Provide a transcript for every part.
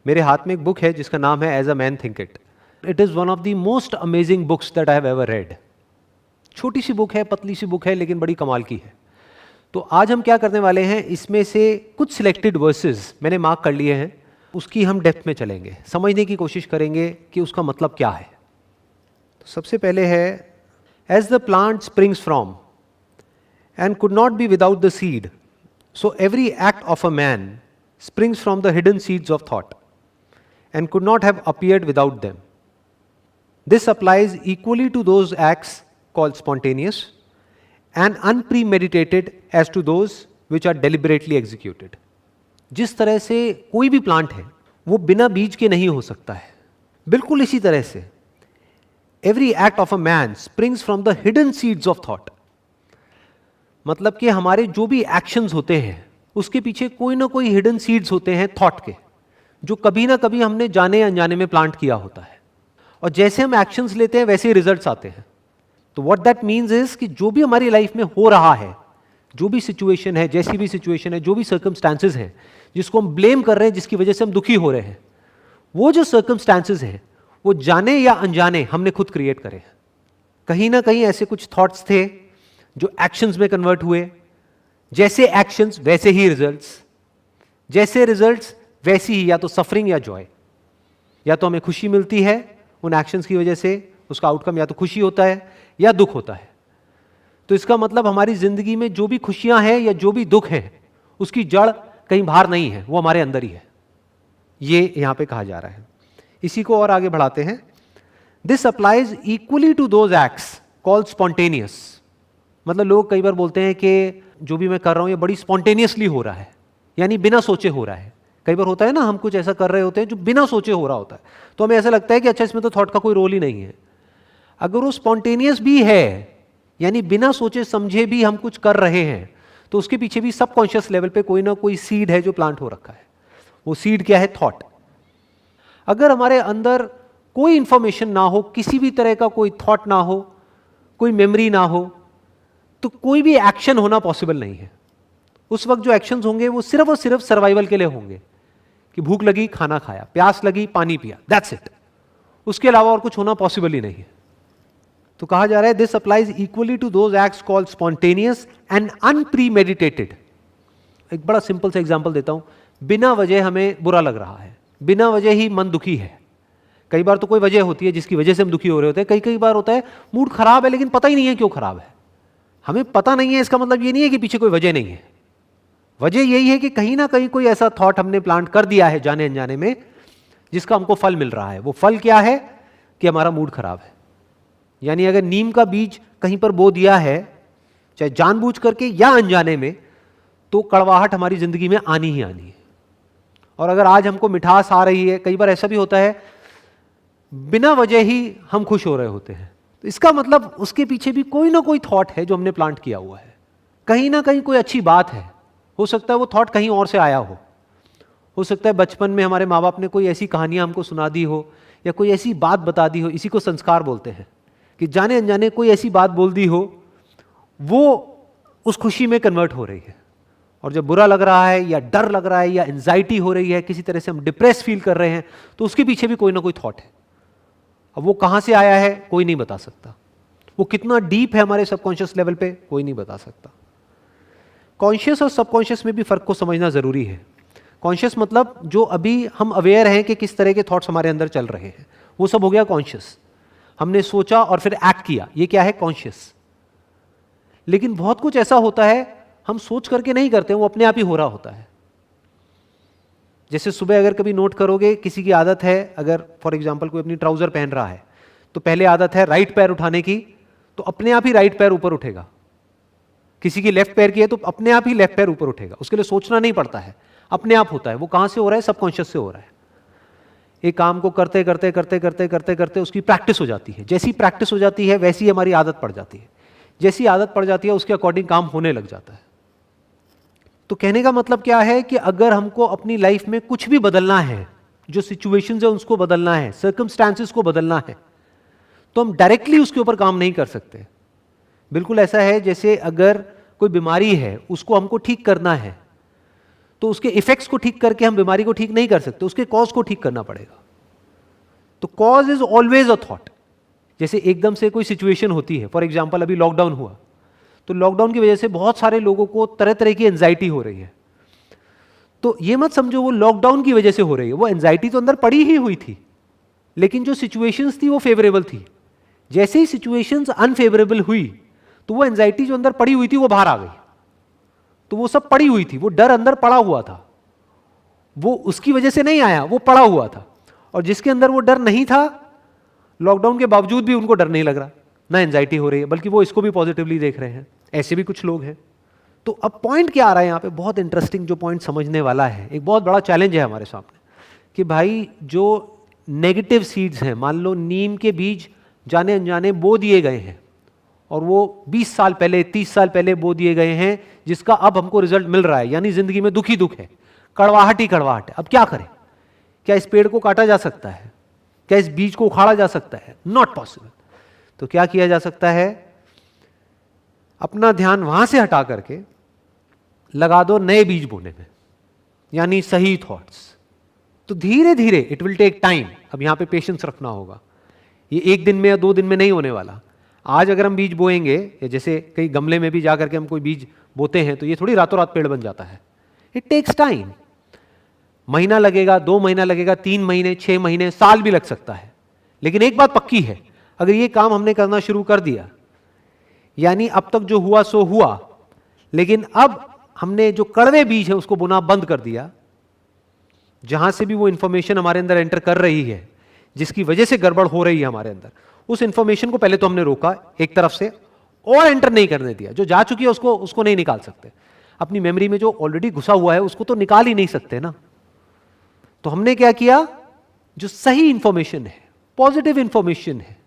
मेरे हाथ में एक बुक है जिसका नाम है as a man thinketh. It is one of the most amazing books that I have ever read. छोटी सी बुक है, पतली सी बुक है, लेकिन बड़ी कमाल की है. तो आज हम क्या करने वाले हैं, इसमें से कुछ सिलेक्टेड वर्सेस मैंने मार्क कर लिए हैं, उसकी हम डेप्थ में चलेंगे, समझने की कोशिश करेंगे कि उसका मतलब क्या है. तो सबसे पहले है, as the plant springs from and could not be without the seed, so every act of a man springs from the hidden seeds of thought and could not have appeared without them. This applies equally to those acts called spontaneous and unpremeditated as to those which are deliberately executed. जिस तरह से कोई भी plant है वो बिना बीज के नहीं हो सकता है, बिल्कुल इसी तरह से every act of a man springs from the hidden seeds of thought. मतलब कि हमारे जो भी एक्शंस होते हैं उसके पीछे कोई ना कोई हिडन सीड्स होते हैं थॉट के, जो कभी ना कभी हमने जाने अनजाने में प्लांट किया होता है. और जैसे हम एक्शंस लेते हैं वैसे ही रिजल्ट्स आते हैं. तो व्हाट दैट मीन्स इज कि जो भी हमारी लाइफ में हो रहा है, जो भी सिचुएशन है, जैसी भी सिचुएशन है, जो भी सर्कमस्टांसेस हैं जिसको हम ब्लेम कर रहे हैं, जिसकी वजह से हम दुखी हो रहे हैं, वो जो सर्कमस्टांसेस हैं वो जाने या अनजाने हमने खुद क्रिएट करे हैं. कहीं ना कहीं ऐसे कुछ थॉट्स थे जो एक्शंस में कन्वर्ट हुए. जैसे एक्शंस वैसे ही रिजल्ट्स, जैसे रिजल्ट्स वैसी ही या तो सफरिंग या जॉय. या तो हमें खुशी मिलती है उन एक्शंस की वजह से, उसका आउटकम या तो खुशी होता है या दुख होता है. तो इसका मतलब हमारी जिंदगी में जो भी खुशियां हैं या जो भी दुख है उसकी जड़ कहीं बाहर नहीं है, वो हमारे अंदर ही है. ये यहां पे कहा जा रहा है. इसी को और आगे बढ़ाते हैं. This applies equally to those acts called spontaneous. मतलब लोग कई बार बोलते हैं कि जो भी मैं कर रहा हूं ये बड़ी स्पॉन्टेनियसली हो रहा है, यानी बिना सोचे हो रहा है. कई बार होता है ना, हम कुछ ऐसा कर रहे होते हैं जो बिना सोचे हो रहा होता है, तो हमें ऐसा लगता है कि अच्छा इसमें तो थॉट का कोई रोल ही नहीं है. अगर वो स्पॉन्टेनियस भी है, यानी बिना सोचे समझे भी हम कुछ कर रहे हैं, तो उसके पीछे भी सबकॉन्शियस लेवल पे कोई ना कोई सीड है जो प्लांट हो रखा है. वो सीड क्या है? थॉट. अगर हमारे अंदर कोई इंफॉर्मेशन ना हो, किसी भी तरह का कोई थॉट ना हो, कोई मेमोरी ना हो, तो कोई भी एक्शन होना पॉसिबल नहीं है. उस वक्त जो एक्शंस होंगे वो सिर्फ और सिर्फ सर्वाइवल के लिए होंगे, कि भूख लगी खाना खाया, प्यास लगी पानी पिया, दैट्स इट. उसके अलावा और कुछ होना पॉसिबल ही नहीं है. तो कहा जा रहा है this applies equally to those acts called spontaneous and unpremeditated. एक बड़ा सिंपल सा एग्जांपल देता हूं. बिना वजह हमें बुरा लग रहा है, बिना वजह ही मन दुखी है. कई बार तो कोई वजह होती है जिसकी वजह से हम दुखी हो रहे होते हैं. कई कई बार होता है मूड खराब है लेकिन पता ही नहीं है क्यों खराब है. हमें पता नहीं है, इसका मतलब ये नहीं है कि पीछे कोई वजह नहीं है. वजह यही है कि कहीं ना कहीं कोई ऐसा थॉट हमने प्लांट कर दिया है जाने अनजाने में, जिसका हमको फल मिल रहा है. वो फल क्या है? कि हमारा मूड खराब है. यानी अगर नीम का बीज कहीं पर बो दिया है, चाहे जानबूझ करके या अनजाने में, तो कड़वाहट हमारी जिंदगी में आनी ही आनी है. और अगर आज हमको मिठास आ रही है, कई बार ऐसा भी होता है बिना वजह ही हम खुश हो रहे होते हैं, तो इसका मतलब उसके पीछे भी कोई ना कोई थॉट है जो हमने प्लांट किया हुआ है. कहीं ना कहीं कोई अच्छी बात है. हो सकता है वो थॉट कहीं और से आया हो सकता है बचपन में हमारे माँ बाप ने कोई ऐसी कहानियां हमको सुना दी हो, या कोई ऐसी बात बता दी हो. इसी को संस्कार बोलते हैं, कि जाने अनजाने कोई ऐसी बात बोल दी हो, वो उस खुशी में कन्वर्ट हो रही है. और जब बुरा लग रहा है या डर लग रहा है या एंजाइटी हो रही है, किसी तरह से हम डिप्रेस फील कर रहे हैं, तो उसके पीछे भी कोई ना कोई थॉट है. अब वो कहां से आया है कोई नहीं बता सकता. वो कितना डीप है हमारे सबकॉन्शियस लेवल पे कोई नहीं बता सकता. कॉन्शियस और सबकॉन्शियस में भी फर्क को समझना जरूरी है. कॉन्शियस मतलब जो अभी हम अवेयर हैं कि किस तरह के थॉट्स हमारे अंदर चल रहे हैं, वो सब हो गया कॉन्शियस. हमने सोचा और फिर एक्ट किया, ये क्या है? कॉन्शियस. लेकिन बहुत कुछ ऐसा होता है हम सोच करके नहीं करते, वो अपने आप ही हो रहा होता है. जैसे सुबह अगर कभी नोट करोगे, किसी की आदत है, अगर फॉर एग्जांपल कोई अपनी ट्राउजर पहन रहा है, तो पहले आदत है राइट पैर उठाने की, तो अपने आप ही राइट पैर ऊपर उठेगा. किसी की लेफ्ट पैर की है तो अपने आप ही लेफ्ट पैर ऊपर उठेगा. उसके लिए सोचना नहीं पड़ता है, अपने आप होता है. वो कहां से हो रहा है? सबकॉन्शियस से हो रहा है. एक काम को करते करते करते करते करते करते उसकी प्रैक्टिस हो जाती है. जैसी प्रैक्टिस हो जाती है वैसी हमारी आदत पड़ जाती है. जैसी आदत पड़ जाती है उसके अकॉर्डिंग काम होने लग जाता है. तो कहने का मतलब क्या है कि अगर हमको अपनी लाइफ में कुछ भी बदलना है, जो सिचुएशंस है उसको बदलना है, सर्कमस्टांसेस को बदलना है, तो हम डायरेक्टली उसके ऊपर काम नहीं कर सकते. बिल्कुल ऐसा है जैसे अगर कोई बीमारी है उसको हमको ठीक करना है, तो तो उसके इफेक्ट्स को ठीक करके हम बीमारी को ठीक नहीं कर सकते, उसके कॉज को ठीक करना पड़ेगा। तो cause is always a thought. जैसे एकदम से कोई सिचुएशन होती है, फॉर एग्जाम्पल अभी लॉकडाउन हुआ, तो लॉकडाउन की वजह से बहुत सारे लोगों को तरह तरह की एंजाइटी हो रही है। तो ये मत समझो वो लॉकडाउन की वजह से हो रही है, वो एंजाइटी तो अंदर पड़ी ही हुई थी, लेकिन जो सिचुएशंस थी वो फेवरेबल थी। जैसे ही सिचुएशंस अनफेवरेबल हुई तो वो एंजाइटी जो अंदर पड़ी हुई थी वो बाहर आ गई। तो वो सब पड़ी हुई थी, वो डर अंदर पड़ा हुआ था, वो उसकी वजह से नहीं आया, वो पड़ा हुआ था। और जिसके अंदर वो डर नहीं था, लॉकडाउन के बावजूद भी उनको डर नहीं लग रहा, ना एंजाइटी हो रही है, बल्कि वो इसको भी पॉजिटिवली देख रहे हैं। ऐसे भी कुछ लोग हैं। तो अब पॉइंट क्या आ रहा है यहाँ पे, बहुत इंटरेस्टिंग जो पॉइंट समझने वाला है, एक बहुत बड़ा चैलेंज है हमारे सामने कि भाई जो नेगेटिव सीड्स हैं, मान लो नीम के बीज जाने अनजाने बो दिए गए हैं और वो 20 साल पहले 30 साल पहले बो दिए गए हैं, जिसका अब हमको रिजल्ट मिल रहा है, यानी जिंदगी में दुख ही दुख है, कड़वाहट ही कड़वाहट है। अब क्या करें? क्या इस पेड़ को काटा जा सकता है? क्या इस बीज को उखाड़ा जा सकता है? Not possible. तो क्या किया जा सकता है? अपना ध्यान वहां से हटा करके लगा दो नए बीज बोने में, यानी सही थॉट्स। तो धीरे धीरे, इट विल टेक टाइम। अब यहां पे पेशेंस रखना होगा, ये एक दिन में या 2 दिन में नहीं होने वाला। आज अगर हम बीज बोएंगे, या जैसे कई गमले में भी जा करके हम कोई बीज बोते हैं, तो ये थोड़ी रातों रात पेड़ बन जाता है। It takes time. महीना लगेगा, 2 महीना लगेगा, 3 महीने, 6 महीने, साल भी लग सकता है। लेकिन एक बात पक्की है, अगर ये काम हमने करना शुरू कर दिया, यानी अब तक जो हुआ सो हुआ, लेकिन अब हमने जो कड़वे बीज है उसको बोना बंद कर दिया, जहां से भी वो इंफॉर्मेशन हमारे अंदर एंटर कर रही है, जिसकी वजह से गड़बड़ हो रही है हमारे अंदर, उस इंफॉर्मेशन को पहले तो हमने रोका एक तरफ से, और एंटर नहीं करने दिया। जो जा चुकी है उसको नहीं निकाल सकते। अपनी मेमोरी में जो ऑलरेडी घुसा हुआ है उसको तो निकाल ही नहीं सकते ना। तो हमने क्या किया, जो सही इंफॉर्मेशन है, पॉजिटिव इंफॉर्मेशन है,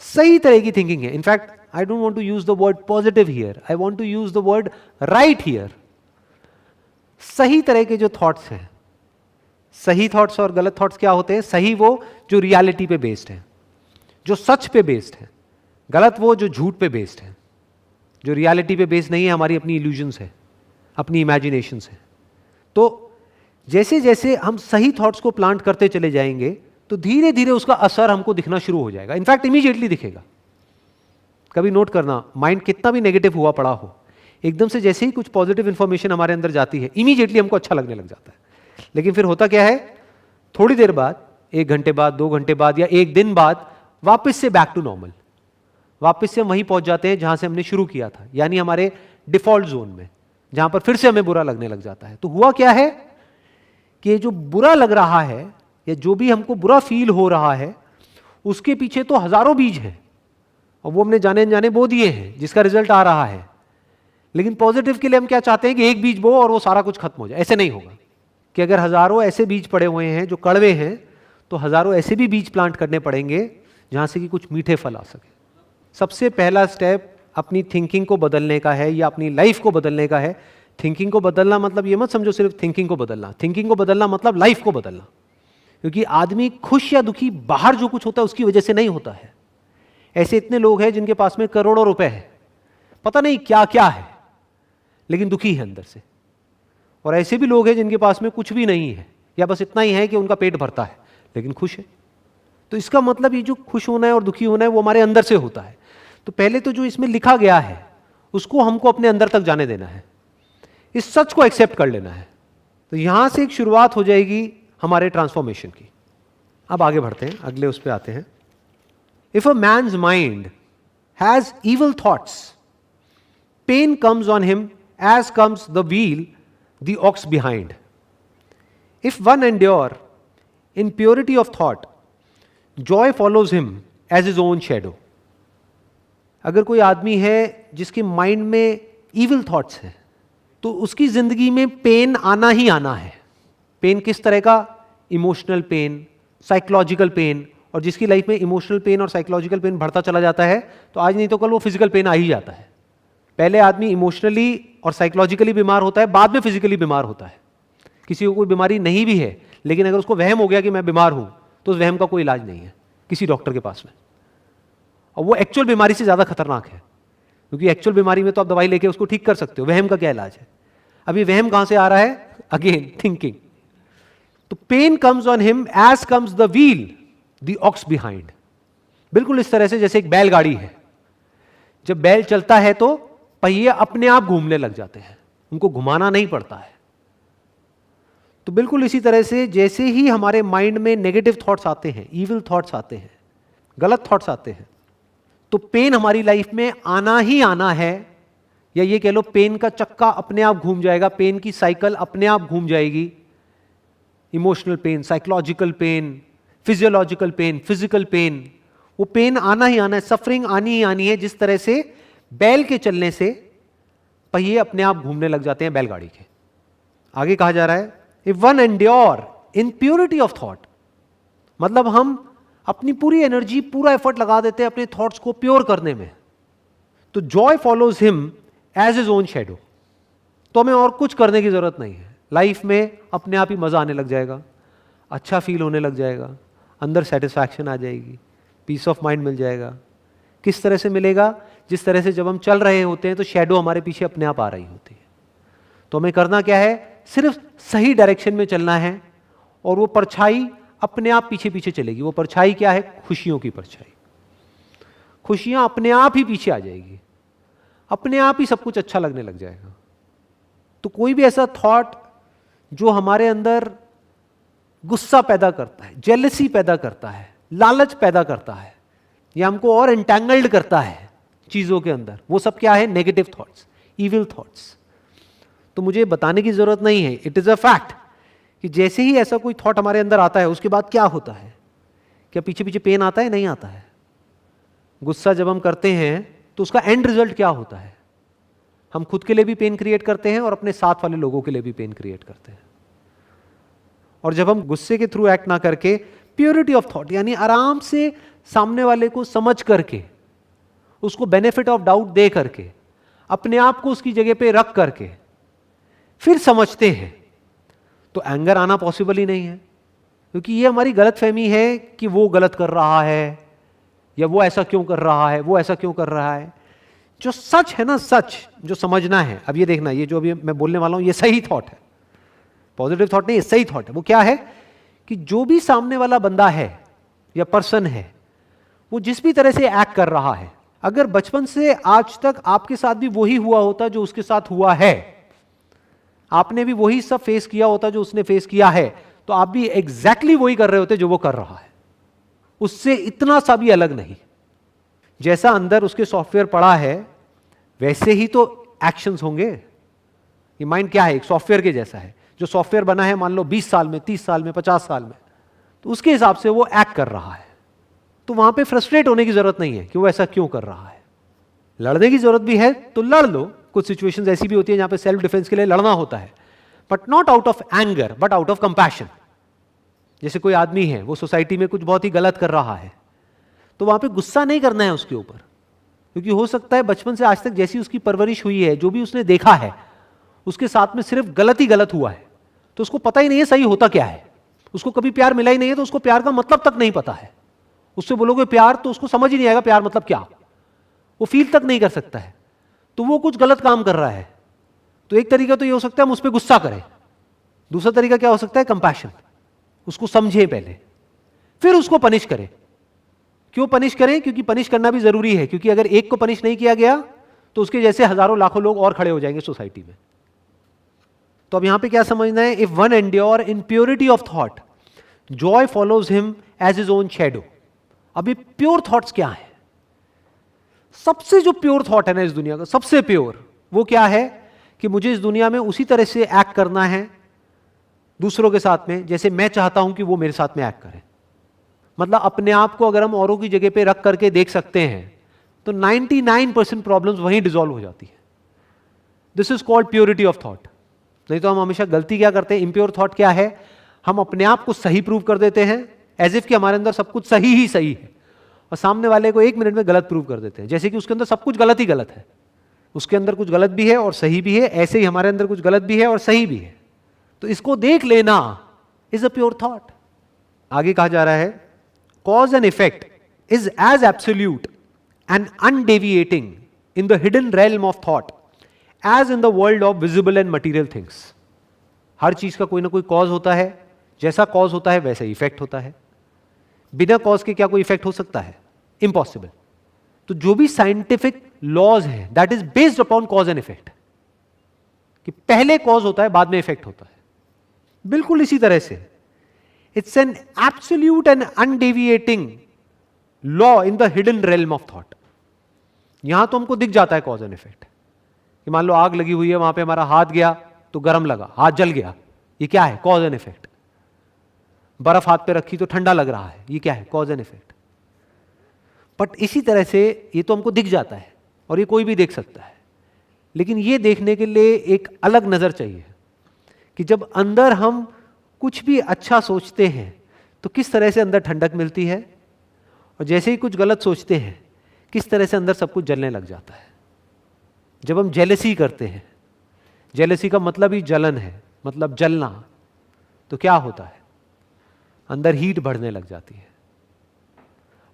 सही तरह की थिंकिंग है, in fact I don't want to use the word positive here, I want to use the word right here. सही तरह के जो थॉट्स हैं, सही थॉट्स और गलत थॉट्स क्या होते हैं? सही वो जो रियलिटी पे बेस्ड है, जो सच पे बेस्ड है, गलत वो जो झूठ पे बेस्ड है, जो रियलिटी पे बेस्ड नहीं है, हमारी अपनी इल्यूजन्स है, अपनी इमेजिनेशंस है। तो जैसे जैसे हम सही थॉट्स को प्लांट करते चले जाएंगे, तो धीरे धीरे उसका असर हमको दिखना शुरू हो जाएगा। इनफैक्ट इमीडिएटली दिखेगा। कभी नोट करना, माइंड कितना भी नेगेटिव हुआ पड़ा हो, एकदम से जैसे ही कुछ पॉजिटिव इंफॉर्मेशन हमारे अंदर जाती है, इमीडिएटली हमको अच्छा लगने लग जाता है। लेकिन फिर होता क्या है, थोड़ी देर बाद, 1 घंटे बाद, 2 घंटे बाद, या 1 दिन बाद, वापस से बैक टू नॉर्मल, वापस से हम वहीं पहुंच जाते हैं जहां से हमने शुरू किया था, यानी हमारे डिफॉल्ट जोन में, जहां पर फिर से हमें बुरा लगने लग जाता है। तो हुआ क्या है कि जो बुरा लग रहा है, या जो भी हमको बुरा फील हो रहा है, उसके पीछे तो हजारों बीज हैं, और वो हमने जाने अनजाने बो दिए हैं, जिसका रिजल्ट आ रहा है। लेकिन पॉजिटिव के लिए हम क्या चाहते हैं कि एक बीज बो और वो सारा कुछ खत्म हो जाए। ऐसे नहीं होगा कि अगर हजारों ऐसे बीज पड़े हुए हैं जो कड़वे हैं, तो हजारों ऐसे भी बीज प्लांट करने पड़ेंगे जहां से कि कुछ मीठे फल आ सके। सबसे पहला स्टेप अपनी थिंकिंग को बदलने का है, या अपनी लाइफ को बदलने का है। थिंकिंग को बदलना मतलब ये मत समझो सिर्फ थिंकिंग को बदलना, थिंकिंग को बदलना मतलब लाइफ को बदलना। क्योंकि आदमी खुश या दुखी बाहर जो कुछ होता है उसकी वजह से नहीं होता है। ऐसे इतने लोग हैं जिनके पास में करोड़ों रुपए है, पता नहीं क्या क्या है, लेकिन दुखी है अंदर से। और ऐसे भी लोग हैं जिनके पास में कुछ भी नहीं है, या बस इतना ही है कि उनका पेट भरता है, लेकिन खुश है। तो इसका मतलब ये जो खुश होना है और दुखी होना है वो हमारे अंदर से होता है। तो पहले तो जो इसमें लिखा गया है उसको हमको अपने अंदर तक जाने देना है, इस सच को एक्सेप्ट कर लेना है। तो यहां से एक शुरुआत हो जाएगी हमारे ट्रांसफॉर्मेशन की। अब आगे बढ़ते हैं, अगले उस पर आते हैं। If a man's mind has evil thoughts, pain comes on him as comes the wheel the ox behind. If one endure in purity of thought, joy follows him as his own shadow. अगर कोई आदमी है जिसके mind में evil thoughts हैं, तो उसकी जिंदगी में पेन आना ही आना है। पेन किस तरह का? Emotional pain, psychological pen. और जिसकी लाइफ में इमोशनल पेन और साइकोलॉजिकल पेन बढ़ता चला जाता है, तो आज नहीं तो कल वो फिजिकल पेन आ ही जाता है। पहले आदमी इमोशनली और साइकोलॉजिकली बीमार होता है, बाद में फिजिकली बीमार होता है। किसी को कोई बीमारी नहीं भी है, लेकिन अगर उसको वहम हो गया कि मैं बीमार हूं, तो उस वहम का कोई इलाज नहीं है किसी डॉक्टर के पास में। और वो एक्चुअल बीमारी से ज्यादा खतरनाक है, क्योंकि एक्चुअल बीमारी में तो आप दवाई लेके उसको ठीक कर सकते हो, वहम का क्या इलाज है? अब ये वहम कहां से आ रहा है? Again thinking. तो pain comes on him as comes the wheel the ox behind. बिल्कुल इस तरह से जैसे एक बैलगाड़ी है, जब बैल चलता है तो पहिए अपने आप घूमने लग जाते हैं, उनको घुमाना नहीं पड़ता है। तो बिल्कुल इसी तरह से जैसे ही हमारे माइंड में नेगेटिव थॉट्स आते हैं, इविल थॉट्स आते हैं, गलत थॉट्स आते हैं, तो पेन हमारी लाइफ में आना ही आना है, या ये कह लो पेन का चक्का अपने आप घूम जाएगा, पेन की साइकिल अपने आप घूम जाएगी। Emotional pain, psychological pain, physiological pain, physical pain, वो पेन आना ही आना है, सफरिंग आनी ही आनी है। जिस तरह से बैल के चलने से पहिए अपने आप घूमने लग जाते हैं बैलगाड़ी के। आगे कहा जा रहा है if one endure in purity of thought, मतलब हम अपनी पूरी एनर्जी, पूरा एफर्ट लगा देते हैं अपने थॉट्स को प्योर करने में, तो joy follows him as his own shadow. तो हमें और कुछ करने की जरूरत नहीं है, लाइफ में अपने आप ही मजा आने लग जाएगा, अच्छा फील होने लग जाएगा, अंदर सेटिस्फैक्शन आ जाएगी, पीस ऑफ माइंड मिल जाएगा। किस तरह से मिलेगा? जिस तरह से जब हम चल रहे होते हैं तो शैडो हमारे पीछे अपने आप आ रही होती है। तो हमें करना क्या है? सिर्फ सही डायरेक्शन में चलना है, और वो परछाई अपने आप पीछे पीछे चलेगी। वो परछाई क्या है? खुशियों की परछाई। खुशियां अपने आप ही पीछे आ जाएगी, अपने आप ही सब कुछ अच्छा लगने लग जाएगा। तो कोई भी ऐसा थॉट जो हमारे अंदर गुस्सा पैदा करता है, जेलसी पैदा करता है, लालच पैदा करता है, या हमको और एंटैंगल्ड करता है चीजों के अंदर, वो सब क्या है? Negative thoughts, evil thoughts. तो मुझे बताने की जरूरत नहीं है, इट इज अ फैक्ट कि जैसे ही ऐसा कोई थॉट हमारे अंदर आता है उसके बाद क्या होता है? क्या पीछे पीछे पेन आता है? नहीं आता है। गुस्सा जब हम करते हैं तो उसका एंड रिजल्ट क्या होता है? हम खुद के लिए भी पेन क्रिएट करते हैं और अपने साथ वाले लोगों के लिए भी पेन क्रिएट करते हैं। और जब हम गुस्से के थ्रू एक्ट ना करके प्योरिटी ऑफ थॉट, यानी आराम से सामने वाले को समझ करके, उसको बेनिफिट ऑफ डाउट दे करके, अपने आप को उसकी जगह पे रख करके फिर समझते हैं, तो एंगर आना पॉसिबल ही नहीं है। क्योंकि ये हमारी गलत फहमी है कि वो गलत कर रहा है, या वो ऐसा क्यों कर रहा है, वो ऐसा क्यों कर रहा है। जो सच है ना, सच जो समझना है, अब ये देखना, ये जो अभी मैं बोलने वाला हूं ये सही थॉट है, पॉजिटिव थॉट नहीं, ये सही थॉट है। वो क्या है कि जो भी सामने वाला बंदा है या पर्सन है, वो जिस भी तरह से एक्ट कर रहा है, अगर बचपन से आज तक आपके साथ भी वही हुआ होता जो उसके साथ हुआ है, आपने भी वही सब फेस किया होता जो उसने फेस किया है, तो आप भी एग्जैक्टली वही कर रहे होते जो वो कर रहा है, उससे इतना सा भी अलग नहीं। जैसा अंदर उसके सॉफ्टवेयर पड़ा है वैसे ही तो एक्शंस होंगे। ये माइंड क्या है? एक सॉफ्टवेयर के जैसा है। जो सॉफ्टवेयर बना है मान लो 20 साल में, 30 साल में, 50 साल में, तो उसके हिसाब से वो एक्ट कर रहा है। तो वहां पे फ्रस्ट्रेट होने की जरूरत नहीं है कि वो ऐसा क्यों कर रहा है। लड़ने की जरूरत भी है तो लड़ लो, कुछ सिचुएशंस ऐसी भी होती है जहां पे सेल्फ डिफेंस के लिए लड़ना होता है, but not out of anger, but out of compassion. जैसे कोई आदमी है, वो सोसाइटी में कुछ बहुत ही गलत कर रहा है, तो वहां पे गुस्सा नहीं करना है उसके ऊपर, क्योंकि हो सकता है बचपन से आज तक जैसी उसकी परवरिश हुई है, जो भी उसने देखा है, उसके साथ में सिर्फ गलत ही गलत हुआ है, तो उसको पता ही नहीं है सही होता क्या है। उसको कभी प्यार मिला ही नहीं है, तो उसको प्यार का मतलब तक नहीं पता है। उससे बोलोगे प्यार, तो उसको समझ ही नहीं आएगा प्यार मतलब क्या, वो फील तक नहीं कर सकता है। तो वो कुछ गलत काम कर रहा है। तो एक तरीका तो ये हो सकता है हम उस पर गुस्सा करें, दूसरा तरीका क्या हो सकता है? कंपैशन। उसको समझे पहले, फिर उसको पनिश करें। क्यों पनिश करें? क्योंकि पनिश करना भी जरूरी है, क्योंकि अगर एक को पनिश नहीं किया गया तो उसके जैसे हजारों लाखों लोग और खड़े हो जाएंगे सोसाइटी में। तो अब यहां पे क्या समझना है? If one endure in purity of thought, joy follows him as his own shadow. अभी प्योर थॉट्स क्या है? सबसे जो प्योर थॉट है ना इस दुनिया का, सबसे प्योर, वो क्या है कि मुझे इस दुनिया में उसी तरह से एक्ट करना है दूसरों के साथ में जैसे मैं चाहता हूं कि वो मेरे साथ में एक्ट करें। मतलब अपने आप को अगर हम औरों की जगह पे रख करके देख सकते हैं तो 99% प्रॉब्लम्स वहीं डिसॉल्व हो जाती है। This is called purity of thought. नहीं तो हम हमेशा गलती क्या करते हैं? इम्प्योर थॉट क्या है? हम अपने आप को सही प्रूव कर देते हैं, एज इफ कि हमारे अंदर सब कुछ सही ही सही है, और सामने वाले को 1 मिनट में गलत प्रूव कर देते हैं, जैसे कि उसके अंदर सब कुछ गलत ही गलत है। उसके अंदर कुछ गलत भी है और सही भी है, ऐसे ही हमारे अंदर कुछ गलत भी है और सही भी है। तो इसको देख लेना इज अ प्योर थॉट। आगे कहा जा रहा है cause and effect is as absolute and undeviating in the hidden realm of thought as in the world of visible and material things. हर चीज का कोई ना कोई कॉज होता है, जैसा कॉज होता है वैसा इफेक्ट होता है। बिना कॉज के क्या कोई इफेक्ट हो सकता है? इम्पॉसिबल। तो जो भी साइंटिफिक लॉज हैं that is based upon cos and effect, कि पहले कॉज होता है बाद में इफेक्ट होता है। बिल्कुल इसी तरह से it's an absolute and undeviating law in the hidden realm of thought. यहां तो हमको दिख जाता है कॉज एंड इफेक्ट, कि मान लो आग लगी हुई है, वहां पे हमारा हाथ गया तो गर्म लगा, हाथ जल गया, ये क्या है? Cause and effect. बर्फ हाथ पे रखी तो ठंडा लग रहा है, ये क्या है? Cause and effect. बट इसी तरह से ये तो हमको दिख जाता है और ये कोई भी देख सकता है, लेकिन ये देखने के लिए एक अलग नजर चाहिए कि जब अंदर हम कुछ भी अच्छा सोचते हैं तो किस तरह से अंदर ठंडक मिलती है, और जैसे ही कुछ गलत सोचते हैं किस तरह से अंदर सब कुछ जलने लग जाता है। जब हम जेलसी करते हैं, जेलसी का मतलब ही जलन है, मतलब जलना, तो क्या होता है? अंदर हीट बढ़ने लग जाती है।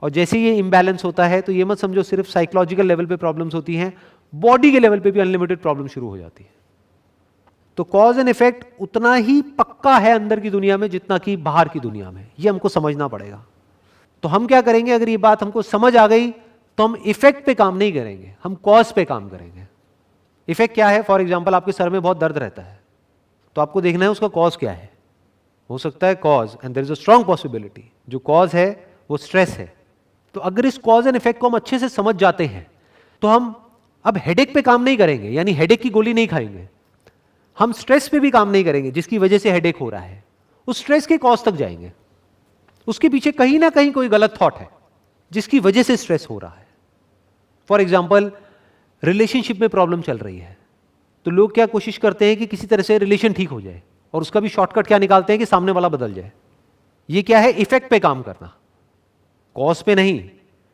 और जैसे ये इम्बैलेंस होता है तो ये मत समझो सिर्फ साइकोलॉजिकल लेवल पे प्रॉब्लम्स होती हैं, बॉडी के लेवल पे भी अनलिमिटेड प्रॉब्लम शुरू हो जाती है। तो कॉज एंड इफेक्ट उतना ही पक्का है अंदर की दुनिया में जितना कि बाहर की दुनिया में, ये हमको समझना पड़ेगा। तो हम क्या करेंगे, अगर ये बात हमको समझ आ गई तो हम इफेक्ट पे काम नहीं करेंगे, हम कॉज पे काम करेंगे। इफेक्ट क्या है? फॉर एग्जाम्पल आपके सर में बहुत दर्द रहता है, तो आपको देखना है उसका कॉज क्या है। हो सकता है cause, and there is a strong possibility, जो कॉज है वो स्ट्रेस है। तो अगर इस कॉज एंड इफेक्ट को हम अच्छे से समझ जाते हैं तो हम अब हेडेक पे काम नहीं करेंगे, यानी हेडेक की गोली नहीं खाएंगे। हम स्ट्रेस पे भी काम नहीं करेंगे जिसकी वजह से हेडेक हो रहा है, उस स्ट्रेस के कॉज तक जाएंगे। उसके पीछे कहीं ना कहीं कोई गलत थॉट है जिसकी वजह से स्ट्रेस हो रहा है। फॉर एग्जाम्पल रिलेशनशिप में प्रॉब्लम चल रही है, तो लोग क्या कोशिश करते हैं कि किसी तरह से रिलेशन ठीक हो जाए, और उसका भी शॉर्टकट क्या निकालते हैं कि सामने वाला बदल जाए। ये क्या है? इफेक्ट पे काम करना, कॉज पे नहीं।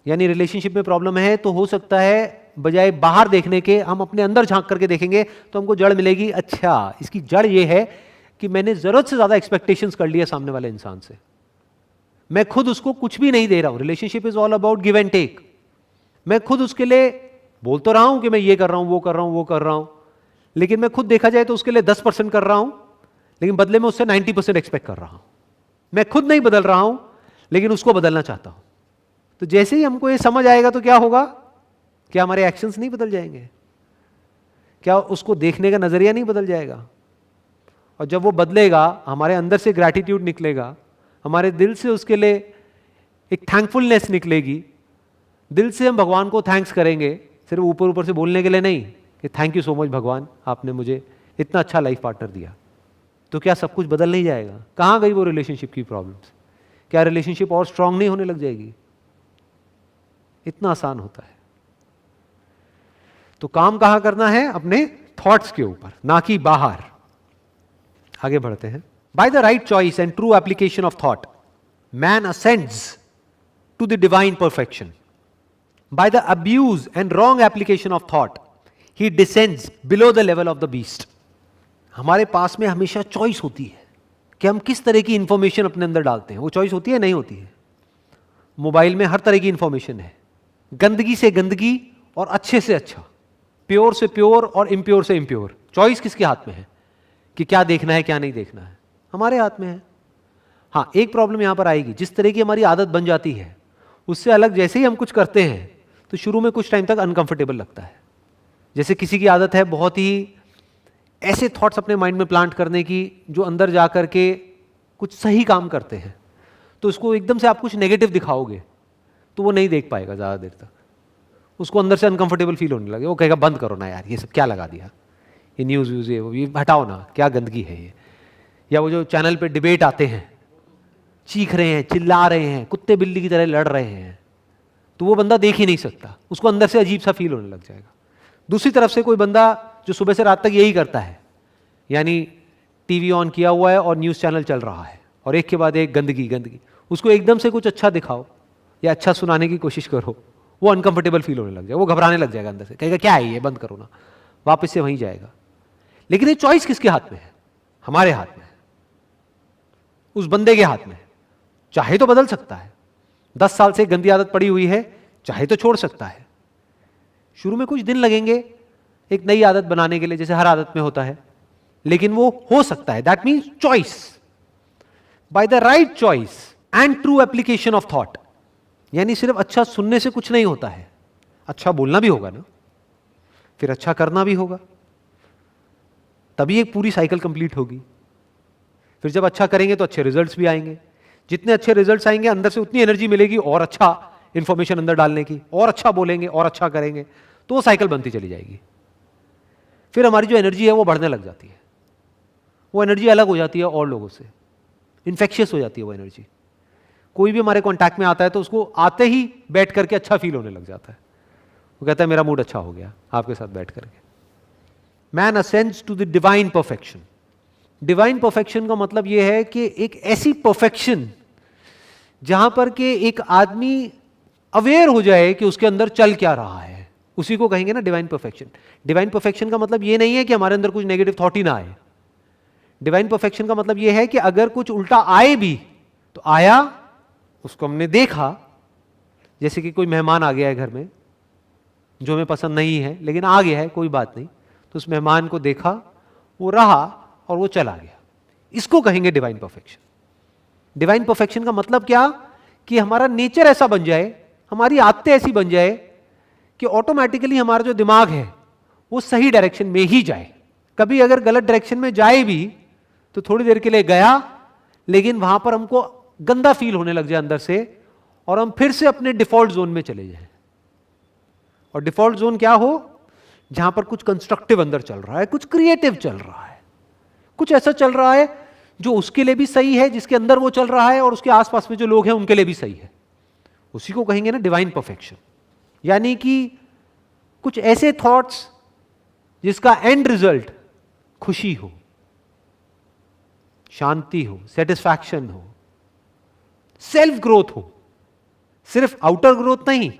यानी रिलेशनशिप में प्रॉब्लम है तो हो सकता है बजाय बाहर देखने के हम अपने अंदर झांक करके देखेंगे तो हमको जड़ मिलेगी, अच्छा इसकी जड़ ये है कि मैंने जरूरत से ज्यादा एक्सपेक्टेशंस कर लिया सामने वाले इंसान से, मैं खुद उसको कुछ भी नहीं दे रहा हूं। Relationship is all about give and take. मैं खुद उसके लिए बोल तो रहा हूं कि मैं ये कर रहा हूं, वो कर रहा हूं, वो कर रहा हूं, लेकिन मैं खुद देखा जाए तो उसके लिए 10% कर रहा हूं, लेकिन बदले में उससे 90% एक्सपेक्ट कर रहा हूं। मैं खुद नहीं बदल रहा हूं लेकिन उसको बदलना चाहता हूं। तो जैसे ही हमको ये समझ आएगा तो क्या होगा? क्या हमारे एक्शंस नहीं बदल जाएंगे? क्या उसको देखने का नजरिया नहीं बदल जाएगा? और जब वो बदलेगा, हमारे अंदर से ग्रैटिट्यूड निकलेगा, हमारे दिल से उसके लिए एक थैंकफुलनेस निकलेगी, दिल से हम भगवान को थैंक्स करेंगे, सिर्फ ऊपर ऊपर से बोलने के लिए नहीं कि थैंक यू सो मच भगवान, आपने मुझे इतना अच्छा लाइफ पार्टनर दिया। तो क्या सब कुछ बदल नहीं जाएगा? कहाँ गई वो रिलेशनशिप की प्रॉब्लम्स? क्या रिलेशनशिप और स्ट्रांग नहीं होने लग जाएगी? इतना आसान होता है। तो काम कहां करना है? अपने थॉट्स के ऊपर, ना कि बाहर। आगे बढ़ते हैं। By the right choice and true application of thought man ascends to the divine perfection. By the abuse and wrong application of thought he descends below the level of the beast. हमारे पास में हमेशा choice होती है कि हम किस तरह की इंफॉर्मेशन अपने अंदर डालते हैं। वो चॉइस होती है, नहीं होती है? मोबाइल में हर तरह की इंफॉर्मेशन है, गंदगी से गंदगी और अच्छे से अच्छा, प्योर से प्योर और इम्प्योर से इम्प्योर। चॉइस किसके हाथ में है कि क्या देखना है क्या नहीं देखना है? हमारे हाथ में है। हाँ, एक प्रॉब्लम यहां पर आएगी, जिस तरह की हमारी आदत बन जाती है उससे अलग जैसे ही हम कुछ करते हैं तो शुरू में कुछ टाइम तक अनकंफर्टेबल लगता है। जैसे किसी की आदत है बहुत ही ऐसे थॉट्स अपने माइंड में प्लांट करने की जो अंदर जा करके कुछ सही काम करते हैं, तो उसको एकदम से आप कुछ नेगेटिव दिखाओगे तो वो नहीं देख पाएगा ज़्यादा देर तक, उसको अंदर से अनकंफर्टेबल फील होने लगे, वो कहेगा बंद करो ना यार, ये सब क्या लगा दिया, ये न्यूज़ व्यूज़ ये हटाओ ना, क्या गंदगी है ये। या वो जो चैनल पे डिबेट आते हैं, चीख रहे हैं, चिल्ला रहे हैं, कुत्ते बिल्ली की तरह लड़ रहे हैं, तो वो बंदा देख ही नहीं सकता, उसको अंदर से अजीब सा फील होने लग जाएगा। दूसरी तरफ से कोई बंदा जो सुबह से रात तक यही करता है, यानी टीवी ऑन किया हुआ है और न्यूज़ चैनल चल रहा है और एक के बाद एक गंदगी गंदगी, उसको एकदम से कुछ अच्छा दिखाओ या अच्छा सुनाने की कोशिश करो, वो अनकंफर्टेबल फील होने लग जाएगा, वो घबराने लग जाएगा अंदर से, कहेगा क्या है ये, बंद करो ना, वापस से वहीं जाएगा। लेकिन ये चॉइस किसके हाथ में है? हमारे हाथ में है, उस बंदे के हाथ में है। चाहे तो बदल सकता है, 10 साल से गंदी आदत पड़ी हुई है, चाहे तो छोड़ सकता है। शुरू में कुछ दिन लगेंगे, एक नई आदत बनाने के लिए, जैसे हर आदत में होता है, लेकिन वो हो सकता है। That means choice, bye the right choice and true application of thought. यानी सिर्फ अच्छा सुनने से कुछ नहीं होता है, अच्छा बोलना भी होगा ना, फिर अच्छा करना भी होगा, तभी एक पूरी साइकिल कंप्लीट होगी। फिर जब अच्छा करेंगे तो अच्छे रिजल्ट्स भी आएंगे, जितने अच्छे रिजल्ट्स आएंगे अंदर से उतनी एनर्जी मिलेगी और अच्छा इंफॉर्मेशन अंदर डालने की, और अच्छा बोलेंगे और अच्छा करेंगे, तो वो साइकिल बनती चली जाएगी। फिर हमारी जो एनर्जी है वो बढ़ने लग जाती है, वो एनर्जी अलग हो जाती है और लोगों से, इन्फेक्शियस हो जाती है वो एनर्जी। कोई भी हमारे कांटेक्ट में आता है तो उसको आते ही बैठ करके अच्छा फील होने लग जाता है, वो कहता है मेरा मूड अच्छा हो गया आपके साथ बैठ करके। Man ascends to the divine perfection. Divine perfection का मतलब यह है कि एक ऐसी परफेक्शन जहां पर के एक आदमी अवेयर हो जाए कि उसके अंदर चल क्या रहा है, उसी को कहेंगे ना डिवाइन परफेक्शन। डिवाइन परफेक्शन का मतलब यह नहीं है कि हमारे अंदर कुछ नेगेटिव थॉट ही ना आए। डिवाइन परफेक्शन का मतलब यह है कि अगर कुछ उल्टा आए भी तो आया, उसको हमने देखा, जैसे कि कोई मेहमान आ गया है घर में जो हमें पसंद नहीं है लेकिन आ गया है, कोई बात नहीं, तो उस मेहमान को देखा, वो रहा और वो चला गया, इसको कहेंगे डिवाइन परफेक्शन। डिवाइन परफेक्शन का मतलब क्या, कि हमारा नेचर ऐसा बन जाए, हमारी आदतें ऐसी बन जाए कि ऑटोमेटिकली हमारा जो दिमाग है वो सही डायरेक्शन में ही जाए। कभी अगर गलत डायरेक्शन में जाए भी तो थोड़ी देर के लिए गया, लेकिन वहां पर हमको गंदा फील होने लग जाए अंदर से, और हम फिर से अपने डिफॉल्ट जोन में चले जाएं। और डिफॉल्ट जोन क्या हो, जहां पर कुछ कंस्ट्रक्टिव अंदर चल रहा है, कुछ क्रिएटिव चल रहा है, कुछ ऐसा चल रहा है जो उसके लिए भी सही है, जिसके अंदर वो चल रहा है, और उसके आसपास में जो लोग हैं उनके लिए भी सही है, उसी को कहेंगे ना डिवाइन परफेक्शन। यानी कि कुछ ऐसे थॉट्स जिसका एंड रिजल्ट खुशी हो, शांति हो, सेटिस्फैक्शन हो, सेल्फ ग्रोथ हो। सिर्फ आउटर ग्रोथ नहीं,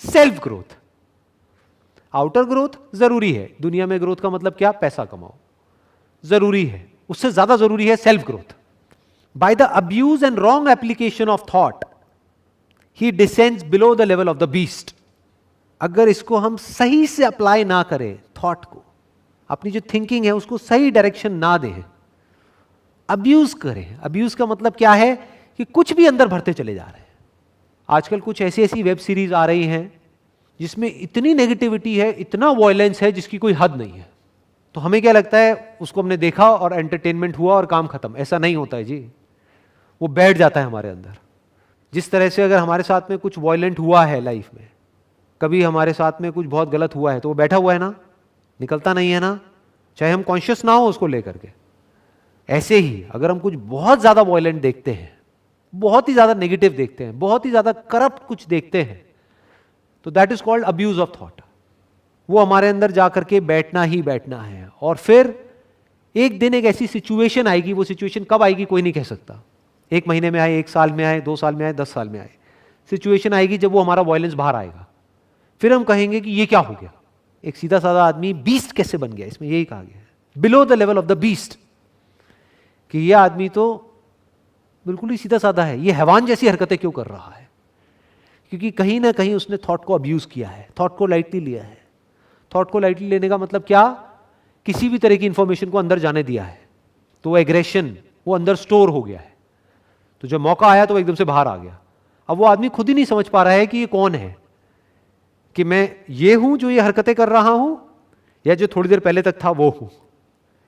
सेल्फ ग्रोथ। आउटर ग्रोथ जरूरी है, दुनिया में ग्रोथ का मतलब क्या, पैसा कमाओ, जरूरी है, उससे ज्यादा जरूरी है self growth. Bye the abuse and wrong application of thought he descends below the level of the beast. अगर इसको हम सही से अप्लाई ना करें, थॉट को, अपनी जो थिंकिंग है उसको सही डायरेक्शन ना दें, अब्यूज करें। अब्यूज का मतलब क्या है, कि कुछ भी अंदर भरते चले जा रहे हैं। आजकल कुछ ऐसी ऐसी वेब सीरीज आ रही हैं जिसमें इतनी नेगेटिविटी है, इतना वायलेंस है जिसकी कोई हद नहीं है। तो हमें क्या लगता है, उसको हमने देखा और एंटरटेनमेंट हुआ और काम खत्म। ऐसा नहीं होता है जी, वो बैठ जाता है हमारे अंदर। जिस तरह से अगर हमारे साथ में कुछ वायलेंट हुआ है लाइफ में, कभी हमारे साथ में कुछ बहुत गलत हुआ है, तो वो बैठा हुआ है ना, निकलता नहीं है ना, चाहे हम कॉन्शियस ना हो उसको लेकर के। ऐसे ही अगर हम कुछ बहुत ज्यादा वायलेंट देखते हैं, बहुत ही ज्यादा नेगेटिव देखते हैं, बहुत ही ज्यादा करप्ट कुछ देखते हैं, तो that is called abuse of thought. वो हमारे अंदर जाकर के बैठना ही बैठना है। और फिर एक दिन एक ऐसी सिचुएशन आएगी, वो सिचुएशन कब आएगी कोई नहीं कह सकता, 1 महीने में आए, 1 साल में आए, 2 साल में आए, 10 साल में आए, सिचुएशन आएगी जब वो हमारा वायलेंस बाहर आएगा। फिर हम कहेंगे कि ये क्या हो गया, एक सीधा साधा आदमी बीस्ट कैसे बन गया, इसमें यही कहा गया है, below the level of the beast, कि ये आदमी तो बिल्कुल ही सीधा साधा है, ये हैवान जैसी हरकतें क्यों कर रहा है, क्योंकि कहीं ना कहीं उसने थॉट को अब्यूज किया है, थॉट को लाइटली लिया है। थॉट को लाइटली लेने का मतलब क्या, किसी भी तरह की इंफॉर्मेशन को अंदर जाने दिया है, तो वो एग्रेशन वो अंदर स्टोर हो गया है, तो जब मौका आया तो वो एकदम से बाहर आ गया। अब वो आदमी खुद ही नहीं समझ पा रहा है कि ये कौन है, कि मैं ये हूं जो ये हरकतें कर रहा हूं, या जो थोड़ी देर पहले तक था वो हूं।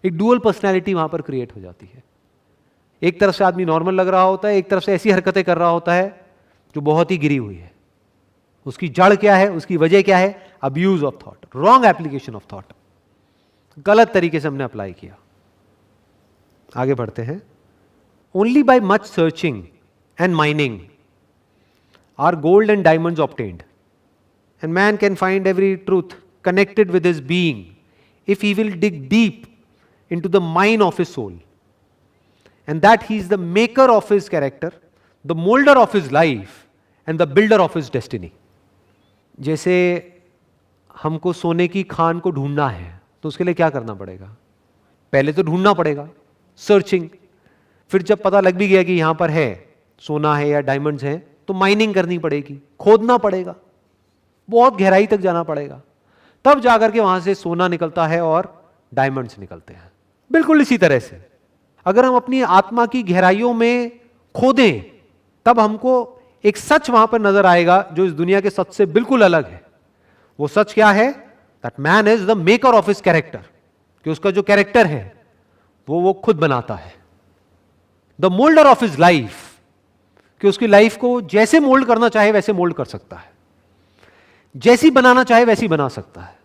एक डुअल पर्सनैलिटी वहां पर क्रिएट हो जाती है। एक तरफ से आदमी नॉर्मल लग रहा होता है, एक तरफ से ऐसी हरकतें कर रहा होता है जो बहुत ही गिरी हुई है। उसकी जड़ क्या है, उसकी वजह क्या है, abuse of thought, wrong application of thought, गलत तरीके से हमने अप्लाई किया। आगे बढ़ते हैं। Only by much searching and mining are gold and diamonds obtained, and man can find every truth connected with his being if he will dig deep into the mine of his soul, and that he is the maker of his character, the molder of his life and the builder of his destiny. जैसे हमको सोने की खान को ढूंढना है तो उसके लिए क्या करना पड़ेगा, पहले तो ढूंढना पड़ेगा, सर्चिंग। फिर जब पता लग भी गया कि यहां पर है, सोना है या डायमंड्स हैं, तो माइनिंग करनी पड़ेगी, खोदना पड़ेगा, बहुत गहराई तक जाना पड़ेगा, तब जाकर के वहां से सोना निकलता है और डायमंड्स निकलते हैं। बिल्कुल इसी तरह से अगर हम अपनी आत्मा की गहराइयों में खोदें तब हमको एक सच वहां पर नजर आएगा जो इस दुनिया के सच से बिल्कुल अलग है। वो सच क्या है? That man is the maker of his character, कि उसका जो कैरेक्टर है वो खुद बनाता है। The moulder of his life, कि उसकी लाइफ को जैसे मोल्ड करना चाहे वैसे मोल्ड कर सकता है, जैसी बनाना चाहे वैसी बना सकता है,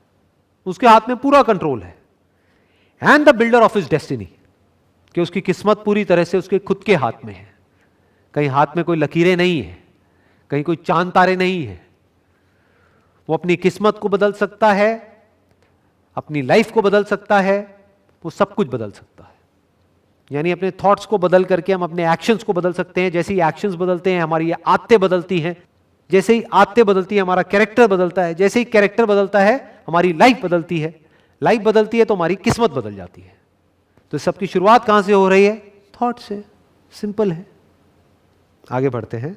उसके हाथ में पूरा कंट्रोल है। And the builder of his destiny, कि उसकी किस्मत पूरी तरह से उसके खुद के हाथ में है। कहीं हाथ में कोई लकीरें नहीं है, कहीं कोई चांद तारे नहीं है। वो अपनी किस्मत को बदल सकता है, अपनी लाइफ को बदल सकता है, वो सब कुछ बदल सकता है। यानी अपने थॉट्स को बदल करके हम अपने एक्शंस को बदल सकते हैं। जैसे ही एक्शंस बदलते हैं हमारी ये आदतें बदलती हैं, जैसे ही आदतें बदलती है हमारा कैरेक्टर बदलता है, जैसे ही कैरेक्टर बदलता है हमारी लाइफ बदलती है, लाइफ बदलती है तो हमारी किस्मत बदल जाती है। तो सबकी शुरुआत कहां से हो रही है? थॉट से। सिंपल है। आगे बढ़ते हैं।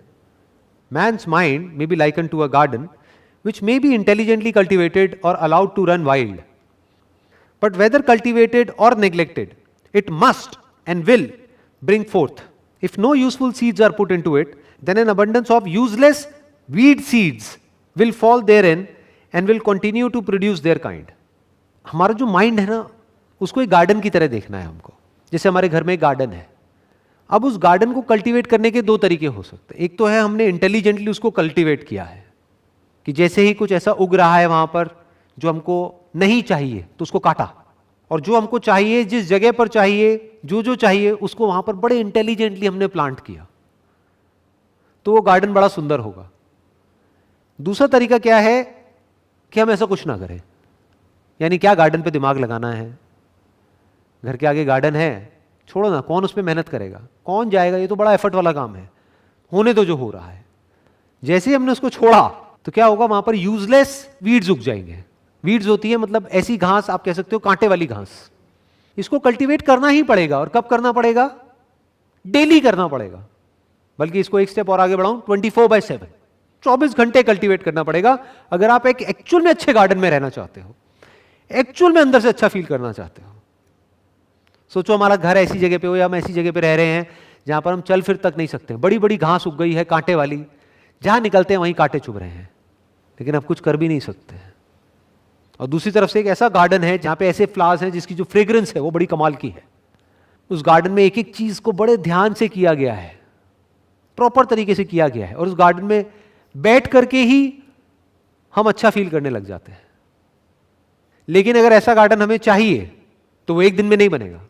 Man's mind may be likened to a garden which may be intelligently cultivated or allowed to run wild. But whether cultivated or neglected, it must and will bring forth. If no useful seeds are put into it, then an abundance of useless weed seeds will fall therein and will continue to produce their kind. हमारा जो mind है ना, उसको एक garden की तरह देखना है हमको। जैसे हमारे घर में एक गार्डन है, अब उस गार्डन को कल्टीवेट करने के दो तरीके हो सकते हैं। एक तो है हमने इंटेलिजेंटली उसको कल्टीवेट किया है, कि जैसे ही कुछ ऐसा उग रहा है वहां पर जो हमको नहीं चाहिए तो उसको काटा, और जो हमको चाहिए, जिस जगह पर चाहिए, जो चाहिए, उसको वहां पर बड़े इंटेलिजेंटली हमने प्लांट किया, तो वो गार्डन बड़ा सुंदर होगा। दूसरा तरीका क्या है कि हम ऐसा कुछ ना करें। यानी क्या गार्डन पे दिमाग लगाना है? घर के आगे गार्डन है, छोड़ो ना, कौन उस पर मेहनत करेगा, कौन जाएगा, ये तो बड़ा एफर्ट वाला काम है, होने तो जो हो रहा है। जैसे ही हमने उसको छोड़ा तो क्या होगा, वहां पर यूजलेस वीड्स उग जाएंगे। वीड्स होती है मतलब ऐसी घास, आप कह सकते हो कांटे वाली घास। इसको कल्टीवेट करना ही पड़ेगा। और कब करना पड़ेगा? डेली करना पड़ेगा। बल्कि इसको एक स्टेप और आगे बढ़ाऊं, 24/7, 24 घंटे कल्टीवेट करना पड़ेगा अगर आप एक एक्चुअल में अच्छे गार्डन में रहना चाहते हो, एक्चुअल में अंदर से अच्छा फील करना चाहते हो। सोचो हमारा घर ऐसी जगह पे हो या हम ऐसी जगह पे रह रहे हैं जहां पर हम चल फिर तक नहीं सकते, बड़ी बड़ी घास उग गई है कांटे वाली, जहां निकलते हैं वहीं कांटे चुभ रहे हैं, लेकिन अब कुछ कर भी नहीं सकते। और दूसरी तरफ से एक ऐसा गार्डन है जहां पे ऐसे फ्लावर्स हैं जिसकी जो फ्रेग्रेंस है वो बड़ी कमाल की है। उस गार्डन में एक एक चीज को बड़े ध्यान से किया गया है, प्रॉपर तरीके से किया गया है, और उस गार्डन में बैठ करके ही हम अच्छा फील करने लग जाते हैं। लेकिन अगर ऐसा गार्डन हमें चाहिए तो वो एक दिन में नहीं बनेगा।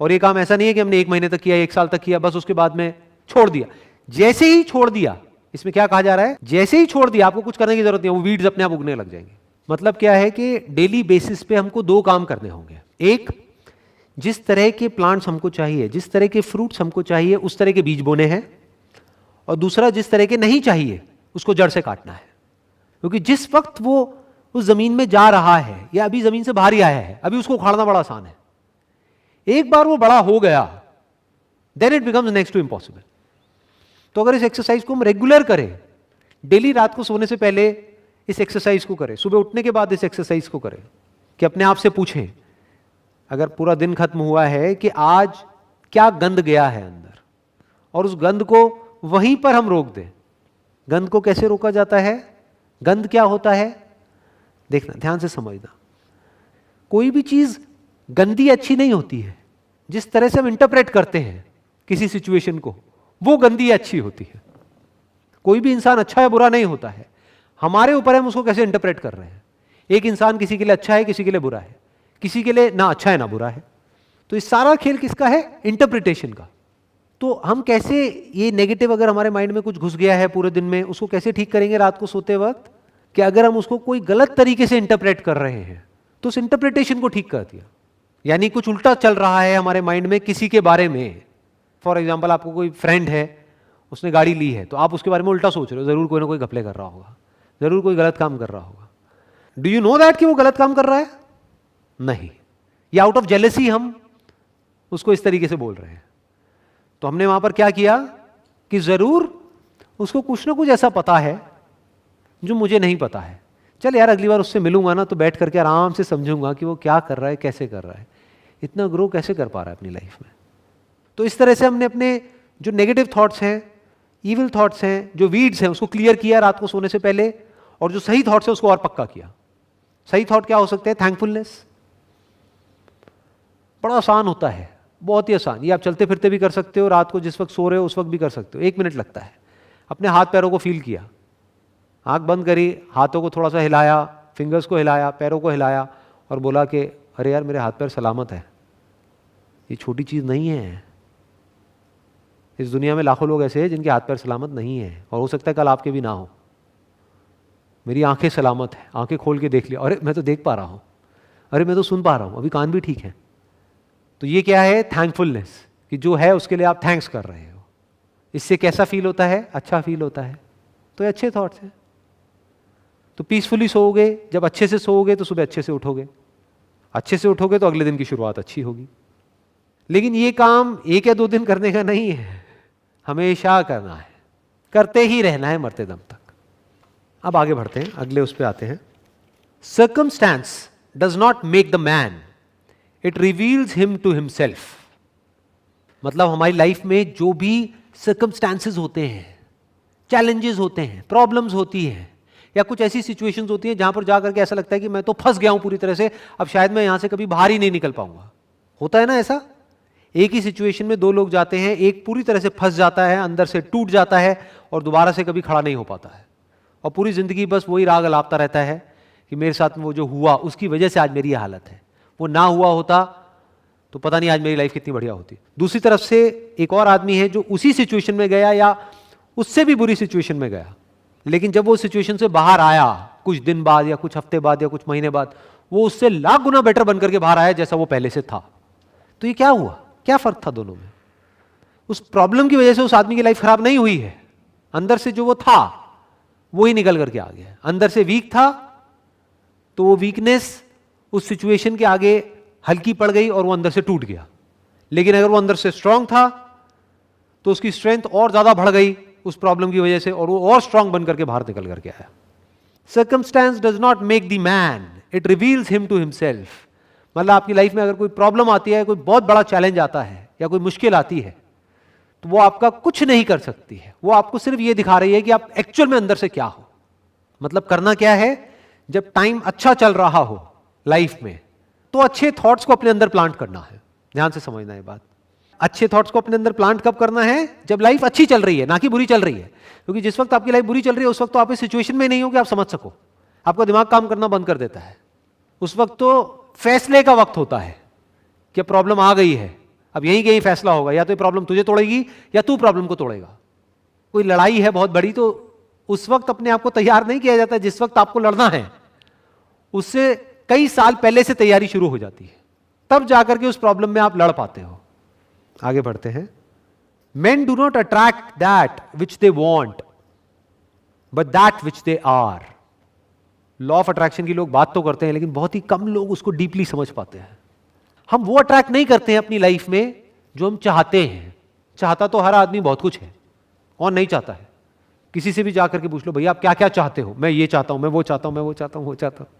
और ये काम ऐसा नहीं है कि हमने 1 महीने तक किया, 1 साल तक किया, बस उसके बाद में छोड़ दिया। जैसे ही छोड़ दिया, इसमें क्या कहा जा रहा है, जैसे ही छोड़ दिया, आपको कुछ करने की जरूरत नहीं है, वो वीड्स अपने आप उगने लग जाएंगे। मतलब क्या है कि डेली बेसिस पे हमको 2 काम करने होंगे। एक, जिस तरह के प्लांट्स हमको चाहिए, जिस तरह के फ्रूट्स हमको चाहिए, उस तरह के बीज बोने हैं। और दूसरा, जिस तरह के नहीं चाहिए उसको जड़ से काटना है। क्योंकि जिस वक्त वो उस जमीन में जा रहा है या अभी जमीन से बाहर ही आया है, अभी उसको उखाड़ना बड़ा आसान है। एक बार वो बड़ा हो गया, then it becomes next to impossible. तो अगर इस एक्सरसाइज को हम रेगुलर करें, डेली रात को सोने से पहले इस एक्सरसाइज को करें, सुबह उठने के बाद इस एक्सरसाइज को करें, कि अपने आप से पूछें, अगर पूरा दिन खत्म हुआ है, कि आज क्या गंद गया है अंदर, और उस गंद को वहीं पर हम रोक दें। गंद को कैसे रोका जाता है? गंद क्या होता है? देखना, ध्यान से समझना। कोई भी चीज गंदी अच्छी नहीं होती है। जिस तरह से हम इंटरप्रेट करते हैं किसी सिचुएशन को, वो गंदी अच्छी होती है। कोई भी इंसान अच्छा या बुरा नहीं होता है, हमारे ऊपर हम उसको कैसे इंटरप्रेट कर रहे हैं। एक इंसान किसी के लिए अच्छा है, किसी के लिए बुरा है, किसी के लिए ना अच्छा है ना बुरा है। तो इस सारा खेल किसका है? इंटरप्रिटेशन का। तो हम कैसे ये नेगेटिव अगर हमारे माइंड में कुछ घुस गया है पूरे दिन में, उसको कैसे ठीक करेंगे रात को सोते वक्त? कि अगर हम उसको कोई गलत तरीके से इंटरप्रेट कर रहे हैं तो उस इंटरप्रिटेशन को ठीक कर दिया। यानी कुछ उल्टा चल रहा है हमारे माइंड में किसी के बारे में। फॉर एग्जाम्पल, आपको कोई फ्रेंड है, उसने गाड़ी ली है, तो आप उसके बारे में उल्टा सोच रहे हो, जरूर कोई ना कोई घपले कर रहा होगा, जरूर कोई गलत काम कर रहा होगा। डू यू नो दैट कि वो गलत काम कर रहा है? नहीं। या आउट ऑफ जेलसी हम उसको इस तरीके से बोल रहे हैं। तो हमने वहां पर क्या किया कि जरूर उसको कुछ ना कुछ ऐसा पता है जो मुझे नहीं पता है, चल यार अगली बार उससे मिलूंगा ना तो बैठ करके आराम से समझूंगा कि वो क्या कर रहा है, कैसे कर रहा है, इतना ग्रो कैसे कर पा रहा है अपनी लाइफ में। तो इस तरह से हमने अपने जो नेगेटिव थॉट्स हैं, इविल थॉट्स हैं, जो वीड्स हैं, उसको क्लियर किया रात को सोने से पहले, और जो सही थॉट्स है उसको और पक्का किया। सही थॉट क्या हो सकते हैं? थैंकफुलनेस। बड़ा आसान होता है, बहुत ही आसान। ये आप चलते फिरते भी कर सकते हो, रात को जिस वक्त सो रहे हो उस वक्त भी कर सकते हो। 1 मिनट लगता है। अपने हाथ पैरों को फील किया, आंख बंद करी, हाथों को थोड़ा सा हिलाया, फिंगर्स को हिलाया, पैरों को हिलाया और बोला कि अरे यार मेरे हाथ पैर सलामत है। ये छोटी चीज़ नहीं है। इस दुनिया में लाखों लोग ऐसे हैं जिनके हाथ पैर सलामत नहीं है, और हो सकता है कल आपके भी ना हो। मेरी आंखें सलामत हैं, आंखें खोल के देख लिया, अरे मैं तो देख पा रहा हूँ, अरे मैं तो सुन पा रहा हूँ, अभी कान भी ठीक है। तो ये क्या है? थैंकफुलनेस, कि जो है उसके लिए आप थैंक्स कर रहे हो। इससे कैसा फील होता है? अच्छा फील होता है। तो ये अच्छे थॉट्स हैं। तो पीसफुली सोओगे, जब अच्छे से सोओगे तो सुबह अच्छे से उठोगे, अच्छे से उठोगे तो अगले दिन की शुरुआत अच्छी होगी। लेकिन ये काम 1 या 2 दिन करने का नहीं है, हमेशा करना है, करते ही रहना है मरते दम तक। अब आगे बढ़ते हैं, अगले उस पे आते हैं। Circumstance does not make the man, it reveals him to himself. मतलब हमारी लाइफ में जो भी सर्कमस्टेंसेस होते हैं, चैलेंजेस होते हैं, प्रॉब्लम्स होती हैं, या कुछ ऐसी सिचुएशंस होती हैं जहां पर जाकर के ऐसा लगता है कि मैं तो फंस गया हूं पूरी तरह से, अब शायद मैं यहां से कभी बाहर ही नहीं निकल पाऊंगा। होता है ना ऐसा? एक ही सिचुएशन में 2 लोग जाते हैं, एक पूरी तरह से फंस जाता है, अंदर से टूट जाता है और दोबारा से कभी खड़ा नहीं हो पाता है, और पूरी जिंदगी बस वही राग अलापता रहता है कि मेरे साथ में वो जो हुआ उसकी वजह से आज मेरी हालत है, वो ना हुआ होता तो पता नहीं आज मेरी लाइफ कितनी बढ़िया होती। दूसरी तरफ से एक और आदमी है जो उसी सिचुएशन में गया या उससे भी बुरी सिचुएशन में गया, लेकिन जब वो सिचुएशन से बाहर आया कुछ दिन बाद या कुछ हफ्ते बाद या कुछ महीने बाद, वो उससे लाख गुना बेटर बनकर के बाहर आया जैसा वो पहले से था। तो ये क्या हुआ? क्या फर्क था दोनों में? उस प्रॉब्लम की वजह से उस आदमी की लाइफ खराब नहीं हुई है, अंदर से जो वो था वो ही निकल करके आ गया। अंदर से वीक था तो वो वीकनेस उस सिचुएशन के आगे हल्की पड़ गई और वो अंदर से टूट गया। लेकिन अगर वो अंदर से स्ट्रांग था तो उसकी स्ट्रेंथ और ज्यादा बढ़ गई उस प्रॉब्लम की वजह से, और वो और स्ट्रांग बन करके बाहर निकल करके आया। Circumstance does not make the man, it reveals him to himself. मतलब आपकी लाइफ में अगर कोई प्रॉब्लम आती है, कोई बहुत बड़ा चैलेंज आता है या कोई मुश्किल आती है, तो वो आपका कुछ नहीं कर सकती है, वो आपको सिर्फ ये दिखा रही है कि आप एक्चुअल में अंदर से क्या हो। मतलब करना क्या है? जब टाइम अच्छा चल रहा हो लाइफ में तो अच्छे थॉट्स को अपने अंदर प्लांट करना है। ध्यान से समझना ये बात। अच्छे थॉट्स को अपने अंदर प्लांट कब करना है? जब लाइफ अच्छी चल रही है, ना कि बुरी चल रही है। क्योंकि जिस वक्त आपकी लाइफ बुरी चल रही है उस वक्त तो आप इस सिचुएशन में नहीं हो कि आप समझ सको, आपका दिमाग काम करना बंद कर देता है। उस वक्त तो फैसले का वक्त होता है कि प्रॉब्लम आ गई है, अब यहीं कहीं फैसला होगा, या तो ये प्रॉब्लम तुझे तोड़ेगी या तू प्रॉब्लम को तोड़ेगा। कोई लड़ाई है बहुत बड़ी, तो उस वक्त अपने आप को तैयार नहीं किया जाता। जिस वक्त आपको लड़ना है उससे कई साल पहले से तैयारी शुरू हो जाती है, तब जाकर के उस प्रॉब्लम में आप लड़ पाते हो। आगे बढ़ते हैं। Men do not attract that which they want, but that which they are. Law of attraction की लोग बात तो करते हैं, लेकिन बहुत ही कम लोग उसको डीपली समझ पाते हैं। हम वो अट्रैक्ट नहीं करते हैं अपनी लाइफ में जो हम चाहते हैं। चाहता तो हर आदमी बहुत कुछ है, और नहीं चाहता है? किसी से भी जाकर के पूछ लो, भैया आप क्या क्या चाहते हो? मैं ये चाहता हूं, मैं वो चाहता हूं, मैं वो चाहता हूं, वो चाहता हूं।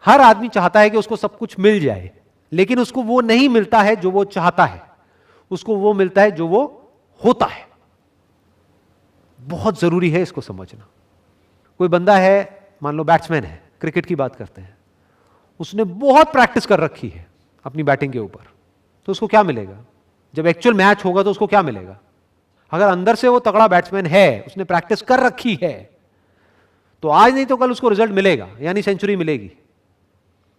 हर आदमी चाहता है कि उसको सब कुछ मिल जाए, लेकिन उसको वो नहीं मिलता है जो वो चाहता है, उसको वो मिलता है जो वो होता है। बहुत जरूरी है इसको समझना। कोई बंदा है, मान लो बैट्समैन है, क्रिकेट की बात करते हैं, उसने बहुत प्रैक्टिस कर रखी है अपनी बैटिंग के ऊपर, तो उसको क्या मिलेगा? जब एक्चुअल मैच होगा तो उसको क्या मिलेगा? अगर अंदर से वो तगड़ा बैट्समैन है, उसने प्रैक्टिस कर रखी है, तो आज नहीं तो कल उसको रिजल्ट मिलेगा, यानी सेंचुरी मिलेगी।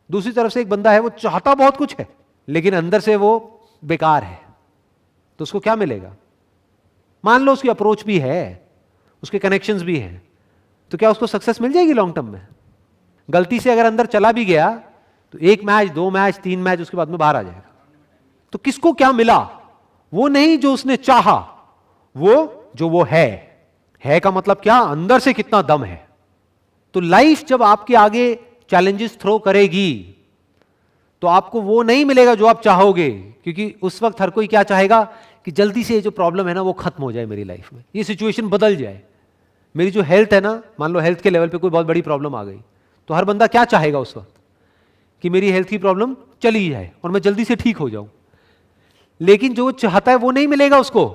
दूसरी तरफ से एक बंदा है, वो चाहता बहुत कुछ है लेकिन अंदर से वो बेकार है, तो उसको क्या मिलेगा? मान लो उसकी अप्रोच भी है, उसके कनेक्शंस भी हैं, तो क्या उसको सक्सेस मिल जाएगी लॉन्ग टर्म में? गलती से अगर अंदर चला भी गया तो 1 मैच, 2 मैच, 3 मैच उसके बाद में बाहर आ जाएगा। तो किसको क्या मिला? वो नहीं जो उसने चाहा, वो जो वो है का मतलब क्या? अंदर से कितना दम है। तो लाइफ जब आपके आगे चैलेंजेस थ्रो करेगी तो आपको वो नहीं मिलेगा जो आप चाहोगे, क्योंकि उस वक्त हर कोई क्या चाहेगा कि जल्दी से ये जो प्रॉब्लम है ना वो खत्म हो जाए मेरी लाइफ में, ये सिचुएशन बदल जाए, मेरी जो हेल्थ है ना, मान लो हेल्थ के लेवल पे कोई बहुत बड़ी प्रॉब्लम आ गई, तो हर बंदा क्या चाहेगा उस वक्त कि मेरी हेल्थ की प्रॉब्लम चली जाए और मैं जल्दी से ठीक हो जाऊं। लेकिन जो चाहता है वो नहीं मिलेगा उसको,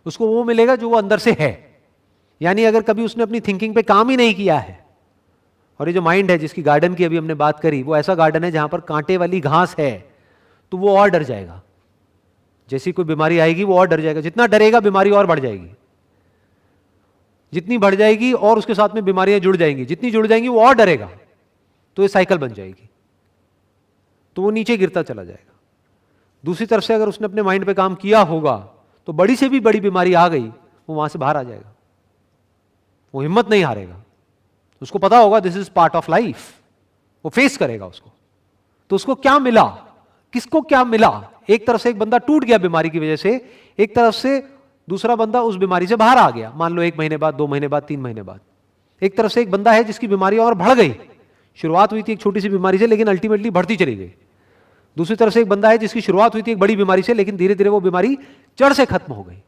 उसको वो मिलेगा जो वो अंदर से है। यानी अगर कभी उसने अपनी थिंकिंग पे काम ही नहीं किया है, और ये जो माइंड है जिसकी गार्डन की अभी हमने बात करी, वो ऐसा गार्डन है जहां पर कांटे वाली घास है, तो वो और डर जाएगा। जैसी कोई बीमारी आएगी वो और डर जाएगा, जितना डरेगा बीमारी और बढ़ जाएगी, जितनी बढ़ जाएगी और उसके साथ में बीमारियां जुड़ जाएंगी, जितनी जुड़ जाएंगी वो और डरेगा, तो ये साइकिल बन जाएगी, तो वो नीचे गिरता चला जाएगा। दूसरी तरफ से अगर उसने अपने माइंड पे काम किया होगा तो बड़ी से भी बड़ी बीमारी आ गई, वो वहां से बाहर आ जाएगा, वो हिम्मत नहीं हारेगा, उसको पता होगा this is part of life, वो फेस करेगा उसको। तो उसको क्या मिला, किसको क्या मिला? एक तरफ से एक बंदा टूट गया बीमारी की वजह से, एक तरफ से दूसरा बंदा उस बीमारी से बाहर आ गया, मान लो 1 महीने बाद, 2 महीने बाद, 3 महीने बाद। एक तरफ से एक बंदा है जिसकी बीमारी और बढ़ गई, शुरुआत हुई थी एक छोटी सी बीमारी से लेकिन अल्टीमेटली बढ़ती चली गई। दूसरी तरफ से एक बंदा है जिसकी शुरुआत हुई थी एक बड़ी बीमारी से लेकिन धीरे धीरे वो बीमारी जड़ से खत्म हो गई।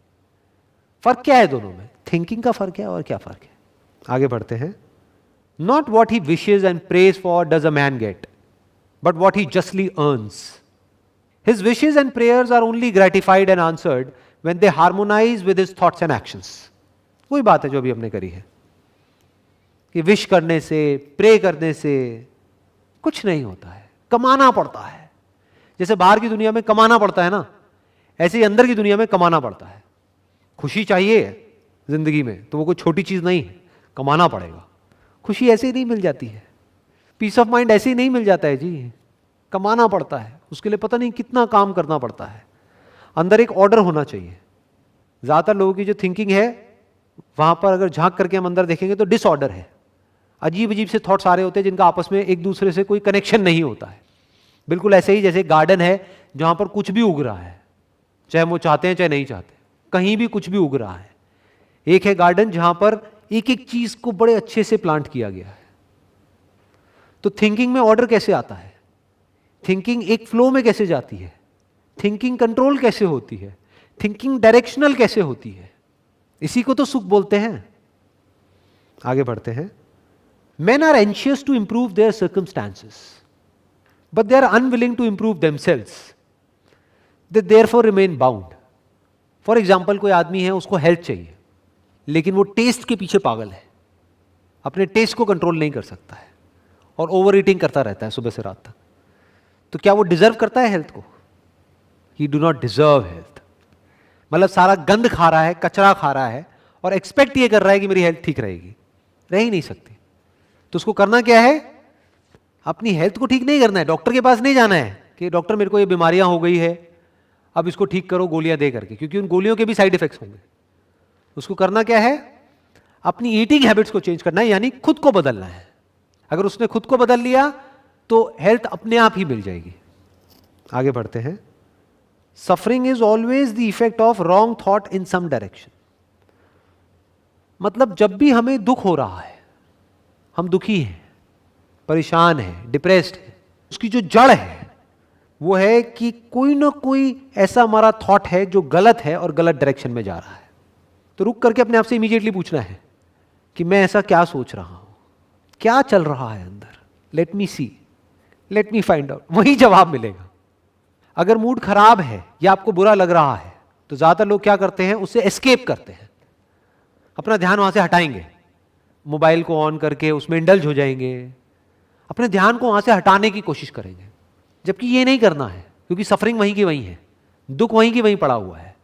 फर्क क्या है दोनों में? थिंकिंग का फर्क है। और क्या फर्क है? आगे बढ़ते हैं। Not what he wishes and prays for does a man get, but what he justly earns. His wishes and prayers are only gratified and answered when they harmonise with his thoughts and actions. वही बात है जो अभी हमने करी है कि wish करने से, प्रे करने से कुछ नहीं होता है, कमाना पड़ता है। जैसे बाहर की दुनिया में कमाना पड़ता है ना, ऐसे ही अंदर की दुनिया में कमाना पड़ता है। खुशी चाहिए जिंदगी में तो वो कोई छोटी चीज नहीं है, कमाना पड़ेगा। खुशी ऐसे ही नहीं मिल जाती है, पीस ऑफ माइंड ऐसे ही नहीं मिल जाता है जी, कमाना पड़ता है। उसके लिए पता नहीं कितना काम करना पड़ता है। अंदर एक ऑर्डर होना चाहिए। ज्यादातर लोगों की जो थिंकिंग है वहां पर अगर झांक करके हम अंदर देखेंगे तो डिसऑर्डर है, अजीब अजीब से थॉट्स आ रहे होते हैं जिनका आपस में एक दूसरे से कोई कनेक्शन नहीं होता है। बिल्कुल ऐसे ही जैसे गार्डन है जहां पर कुछ भी उग रहा है, चाहे वो चाहते हैं चाहे नहीं चाहते, कहीं भी कुछ भी उग रहा है। एक है गार्डन जहां पर एक एक चीज को बड़े अच्छे से प्लांट किया गया है। तो थिंकिंग में ऑर्डर कैसे आता है? थिंकिंग एक फ्लो में कैसे जाती है? थिंकिंग कंट्रोल कैसे होती है? थिंकिंग डायरेक्शनल कैसे होती है? इसी को तो सुख बोलते हैं। आगे बढ़ते हैं। Men are anxious to improve their circumstances, but they are unwilling to improve themselves. They therefore remain bound. For example, कोई आदमी है, उसको हेल्थ चाहिए, लेकिन वो टेस्ट के पीछे पागल है, अपने टेस्ट को कंट्रोल नहीं कर सकता है और ओवर ईटिंग करता रहता है सुबह से रात तक। तो क्या वो डिजर्व करता है हेल्थ को? He do not deserve health. मतलब सारा गंद खा रहा है, कचरा खा रहा है और एक्सपेक्ट ये कर रहा है कि मेरी हेल्थ ठीक रहेगी। रह ही नहीं सकती। तो उसको करना क्या है? अपनी हेल्थ को ठीक नहीं करना है, डॉक्टर के पास नहीं जाना है कि डॉक्टर मेरे को ये बीमारियां हो गई है, अब इसको ठीक करो गोलियां दे करके, क्योंकि उन गोलियों के भी साइड इफेक्ट्स होंगे। उसको करना क्या है? अपनी ईटिंग हैबिट्स को चेंज करना है, यानी खुद को बदलना है। अगर उसने खुद को बदल लिया तो हेल्थ अपने आप ही मिल जाएगी। आगे बढ़ते हैं। Suffering is always the effect of wrong thought in some direction. मतलब जब भी हमें दुख हो रहा है, हम दुखी हैं, परेशान हैं, डिप्रेस्ड हैं, उसकी जो जड़ है वो है कि कोई ना कोई ऐसा हमारा थॉट है जो गलत है और गलत डायरेक्शन में जा रहा है। तो रुक करके अपने आप से इमीडिएटली पूछना है कि मैं ऐसा क्या सोच रहा हूं, क्या चल रहा है अंदर, लेट मी सी, लेट मी फाइंड आउट। वही जवाब मिलेगा। अगर मूड खराब है या आपको बुरा लग रहा है तो ज्यादातर लोग क्या करते हैं? उससे एस्केप करते हैं, अपना ध्यान वहां से हटाएंगे, मोबाइल को ऑन करके उसमें इंडल्ज हो जाएंगे, अपने ध्यान को वहां से हटाने की कोशिश करेंगे। जबकि ये नहीं करना है, क्योंकि सफरिंग वहीं की वहीं है, दुख वहीं की वहीं पड़ा हुआ है।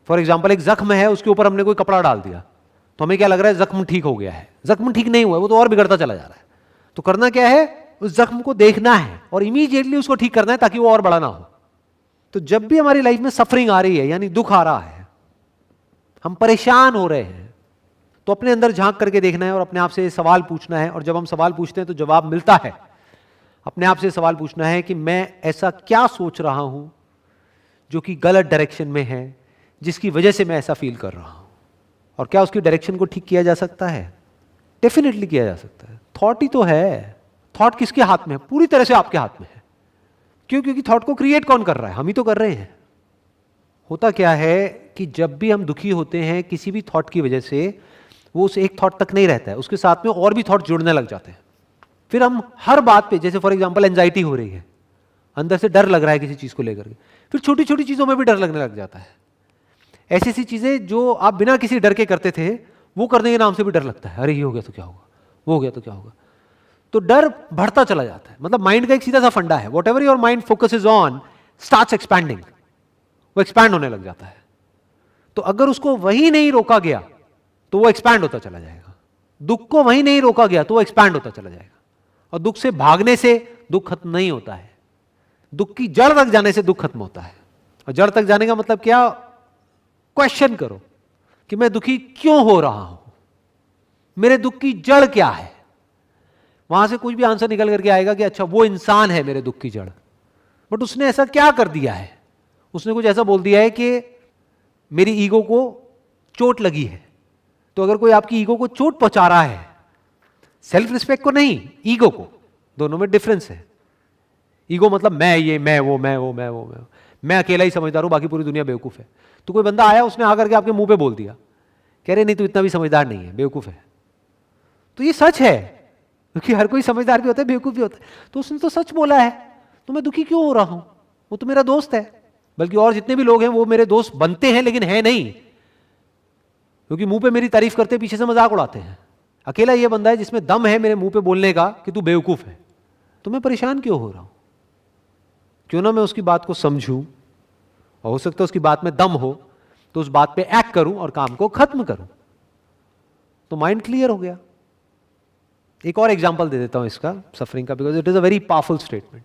फॉर एग्जाम्पल, एक जख्म है, उसके ऊपर हमने कोई कपड़ा डाल दिया तो हमें क्या लग रहा है? जख्म ठीक हो गया है। जख्म ठीक नहीं हुआ है, वो तो और बिगड़ता चला जा रहा है। तो करना क्या है? उस जख्म को देखना है और इमीडिएटली उसको ठीक करना है ताकि वो और बड़ा ना हो। तो जब भी हमारी लाइफ में सफरिंग आ रही है, यानी दुख आ रहा है, हम परेशान हो रहे हैं, तो अपने अंदर झांक करके देखना है और अपने आप से सवाल पूछना है। और जब हम सवाल पूछते हैं तो जवाब मिलता है। अपने आप से सवाल पूछना है कि मैं ऐसा क्या सोच रहा हूं जो कि गलत डायरेक्शन में है, जिसकी वजह से मैं ऐसा फील कर रहा हूं, और क्या उसकी डायरेक्शन को ठीक किया जा सकता है? डेफिनेटली किया जा सकता है। थॉट ही तो है। थॉट किसके हाथ में है? पूरी तरह से आपके हाथ में है। क्यों? क्योंकि थॉट को क्रिएट कौन कर रहा है? हम ही तो कर रहे हैं। होता क्या है कि जब भी हम दुखी होते हैं किसी भी थॉट की वजह से, वो उस एक थॉट तक नहीं रहता है, उसके साथ में और भी थॉट जुड़ने लग जाते हैं। फिर हम हर बात पे, जैसे फॉर एग्जांपल एंजाइटी हो रही है, अंदर से डर लग रहा है किसी चीज को लेकर के, फिर छोटी छोटी चीजों में भी डर लगने लग जाता है। ऐसी ऐसी चीजें जो आप बिना किसी डर के करते थे, वो करने के नाम से भी डर लगता है, अरे ये हो गया तो क्या होगा, वो हो गया तो क्या होगा। तो डर बढ़ता चला जाता है। मतलब माइंड का एक सीधा सा फंडा है, what ever your mind focuses on starts expanding, वो एक्सपैंड होने लग जाता है। तो अगर उसको वही नहीं रोका गया तो वो एक्सपैंड होता चला जाएगा। दुख को वही नहीं रोका गया तो वो एक्सपैंड होता चला जाएगा। और दुख से भागने से दुख खत्म नहीं होता है, दुख की जड़ तक जाने से दुख खत्म होता है। और जड़ तक जाने का मतलब क्या? क्वेश्चन करो कि मैं दुखी क्यों हो रहा हूं, मेरे दुख की जड़ क्या है। वहां से कुछ भी आंसर निकल करके आएगा कि अच्छा वो इंसान है मेरे दुख की जड़। बट उसने ऐसा क्या कर दिया है? उसने कुछ ऐसा बोल दिया है कि मेरी ईगो को चोट लगी है। तो अगर कोई आपकी ईगो को चोट पहुंचा रहा है, सेल्फ रिस्पेक्ट को नहीं, ईगो को, दोनों में डिफरेंस है। ईगो मतलब मैं ये, मैं वो, मैं वो, मैं वो, मैं अकेला ही समझदार हूं, बाकी पूरी दुनिया बेवकूफ है। तो कोई बंदा आया, उसने आकर के आपके मुंह पे बोल दिया, कह रहे नहीं तू इतना भी समझदार नहीं है, बेवकूफ है। तो ये सच है, क्योंकि हर कोई समझदार भी होता है, बेवकूफ भी होता है। तो उसने तो सच बोला है, तो मैं दुखी क्यों हो रहा हूं? वो तो मेरा दोस्त है। बल्कि और जितने भी लोग हैं वो मेरे दोस्त बनते हैं, लेकिन है नहीं, क्योंकि मुंह पे मेरी तारीफ करते पीछे से मजाक उड़ाते हैं। अकेला ये बंदा है जिसमें दम है मेरे मुंह पे बोलने का कि तू बेवकूफ है। तो मैं परेशान क्यों हो रहा हूं? क्यों ना मैं उसकी बात को समझूं, और हो सकता है उसकी बात में दम हो तो उस बात पे एक्ट करूं और काम को खत्म करूं। तो माइंड क्लियर हो गया। एक और एग्जांपल दे देता हूं इसका, सफरिंग का, because it is a very powerful statement.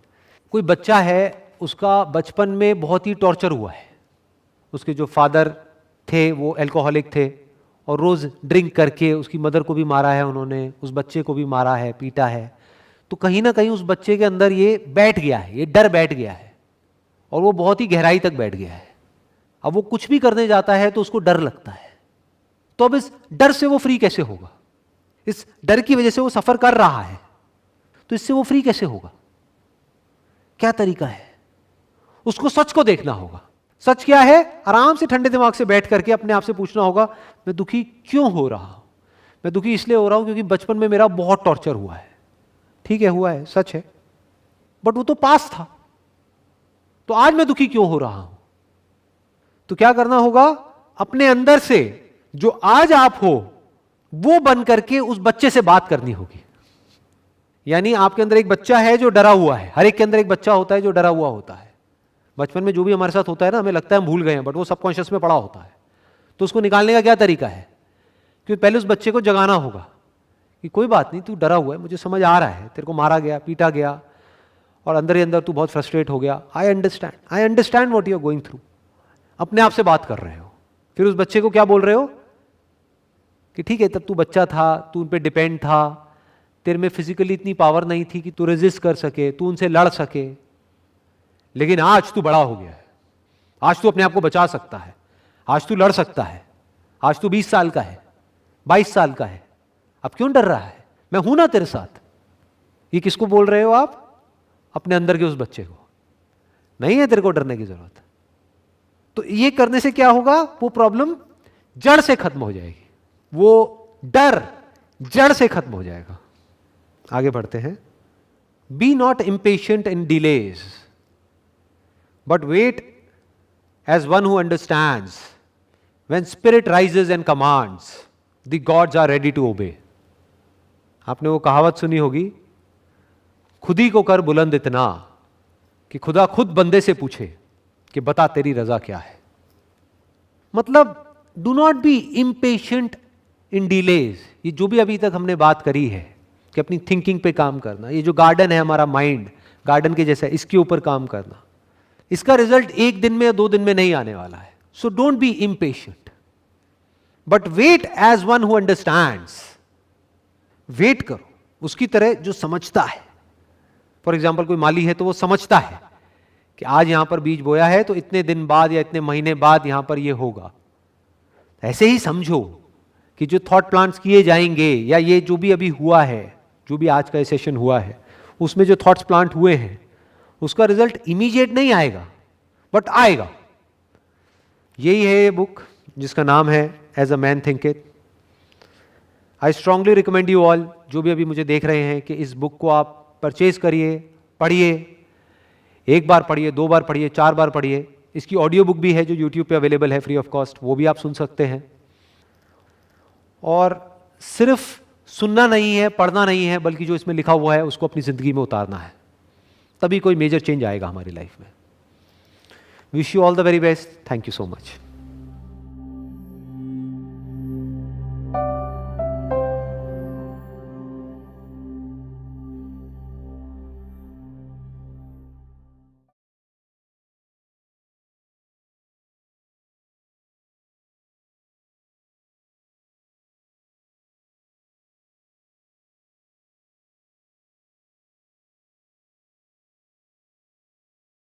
कोई बच्चा है, उसका बचपन में बहुत ही टॉर्चर हुआ है। उसके जो फादर थे वो अल्कोहलिक थे, और रोज ड्रिंक करके उसकी मदर को भी मारा है उन्होंने, उस बच्चे को भी मारा है, पीटा है। तो कहीं ना कहीं उस बच्चे के अंदर ये बैठ गया है, ये डर बैठ गया है, और वो बहुत ही गहराई तक बैठ गया है। अब वो कुछ भी करने जाता है तो उसको डर लगता है। तो अब इस डर से वो फ्री कैसे होगा? इस डर की वजह से वो सफर कर रहा है, तो इससे वो फ्री कैसे होगा? क्या तरीका है? उसको सच को देखना होगा। सच क्या है? आराम से ठंडे दिमाग से बैठ करके अपने आप से पूछना होगा, मैं दुखी क्यों हो रहा हूं? मैं दुखी इसलिए हो रहा हूं क्योंकि बचपन में मेरा बहुत टॉर्चर हुआ है। ठीक है, हुआ है, सच है, बट वो तो पास था। तो आज मैं दुखी क्यों हो रहा हूं? तो क्या करना होगा? अपने अंदर से जो आज आप हो वो बन करके उस बच्चे से बात करनी होगी। यानी आपके अंदर एक बच्चा है जो डरा हुआ है। हर एक के अंदर एक बच्चा होता है जो डरा हुआ होता है। बचपन में जो भी हमारे साथ होता है ना, हमें लगता है हम भूल गए हैं, बट वो सबकॉन्शियस में पड़ा होता है। तो उसको निकालने का क्या तरीका है? क्योंकि पहले उस बच्चे को जगाना होगा कि कोई बात नहीं, तू डरा हुआ है, मुझे समझ आ रहा है, तेरे को मारा गया, पीटा गया, और अंदर ही अंदर तू बहुत फ्रस्ट्रेट हो गया। I understand what you are going through. अपने आप से बात कर रहे हो। फिर उस बच्चे को क्या बोल रहे हो कि ठीक है, तब तू बच्चा था, तू उन पे डिपेंड था, तेरे में फिजिकली इतनी पावर नहीं थी कि तू रेजिस्ट कर सके, तू उनसे लड़ सके, लेकिन आज तू बड़ा हो गया है, आज तू अपने आप को बचा सकता है, आज तू लड़ सकता है, आज तू 20 साल का है, 22 साल का है, अब क्यों डर रहा है? मैं हूं ना तेरे साथ। ये किसको बोल रहे हो आप? अपने अंदर के उस बच्चे को। नहीं है तेरे को डरने की जरूरत। तो ये करने से क्या होगा? वो प्रॉब्लम जड़ से खत्म हो जाएगी, वो डर जड़ से खत्म हो जाएगा। आगे बढ़ते हैं। Be not impatient in delays, but wait as one who understands when spirit rises and commands the gods are ready to obey. आपने वो कहावत सुनी होगी, खुद ही को कर बुलंद इतना कि खुदा खुद बंदे से पूछे कि बता तेरी रजा क्या है। मतलब do not be impatient in delays. ये जो भी अभी तक हमने बात करी है कि अपनी थिंकिंग पे काम करना, ये जो गार्डन है हमारा माइंड, गार्डन के जैसा, इसके ऊपर काम करना, इसका रिजल्ट एक दिन में या 2 दिन में नहीं आने वाला है। So don't be impatient, but wait as one who understands. Wait करो उसकी तरह जो समझता है। फॉर एग्जाम्पल कोई माली है तो वो समझता है कि आज यहां पर बीज बोया है तो इतने दिन बाद या इतने महीने बाद यहां पर ये होगा। ऐसे ही समझो कि जो थॉट प्लांट्स किए जाएंगे, या ये जो भी अभी हुआ है, जो भी आज का सेशन हुआ है, उसमें जो थॉट्स प्लांट हुए हैं, उसका रिजल्ट इमीडिएट नहीं आएगा, बट आएगा। यही है ये बुक जिसका नाम है as a man thinketh. I strongly recommend you all, जो भी अभी मुझे देख रहे हैं, कि इस बुक को आप परचेज करिए, पढ़िए, एक बार पढ़िए, 2 बार पढ़िए, 4 बार पढ़िए। इसकी ऑडियो बुक भी है जो यूट्यूब पे अवेलेबल है फ्री ऑफ कॉस्ट, वो भी आप सुन सकते हैं। और सिर्फ सुनना नहीं है, पढ़ना नहीं है, बल्कि जो इसमें लिखा हुआ है उसको अपनी ज़िंदगी में उतारना है, तभी कोई मेजर चेंज आएगा हमारी लाइफ में। Wish you all the very best. Thank you so much.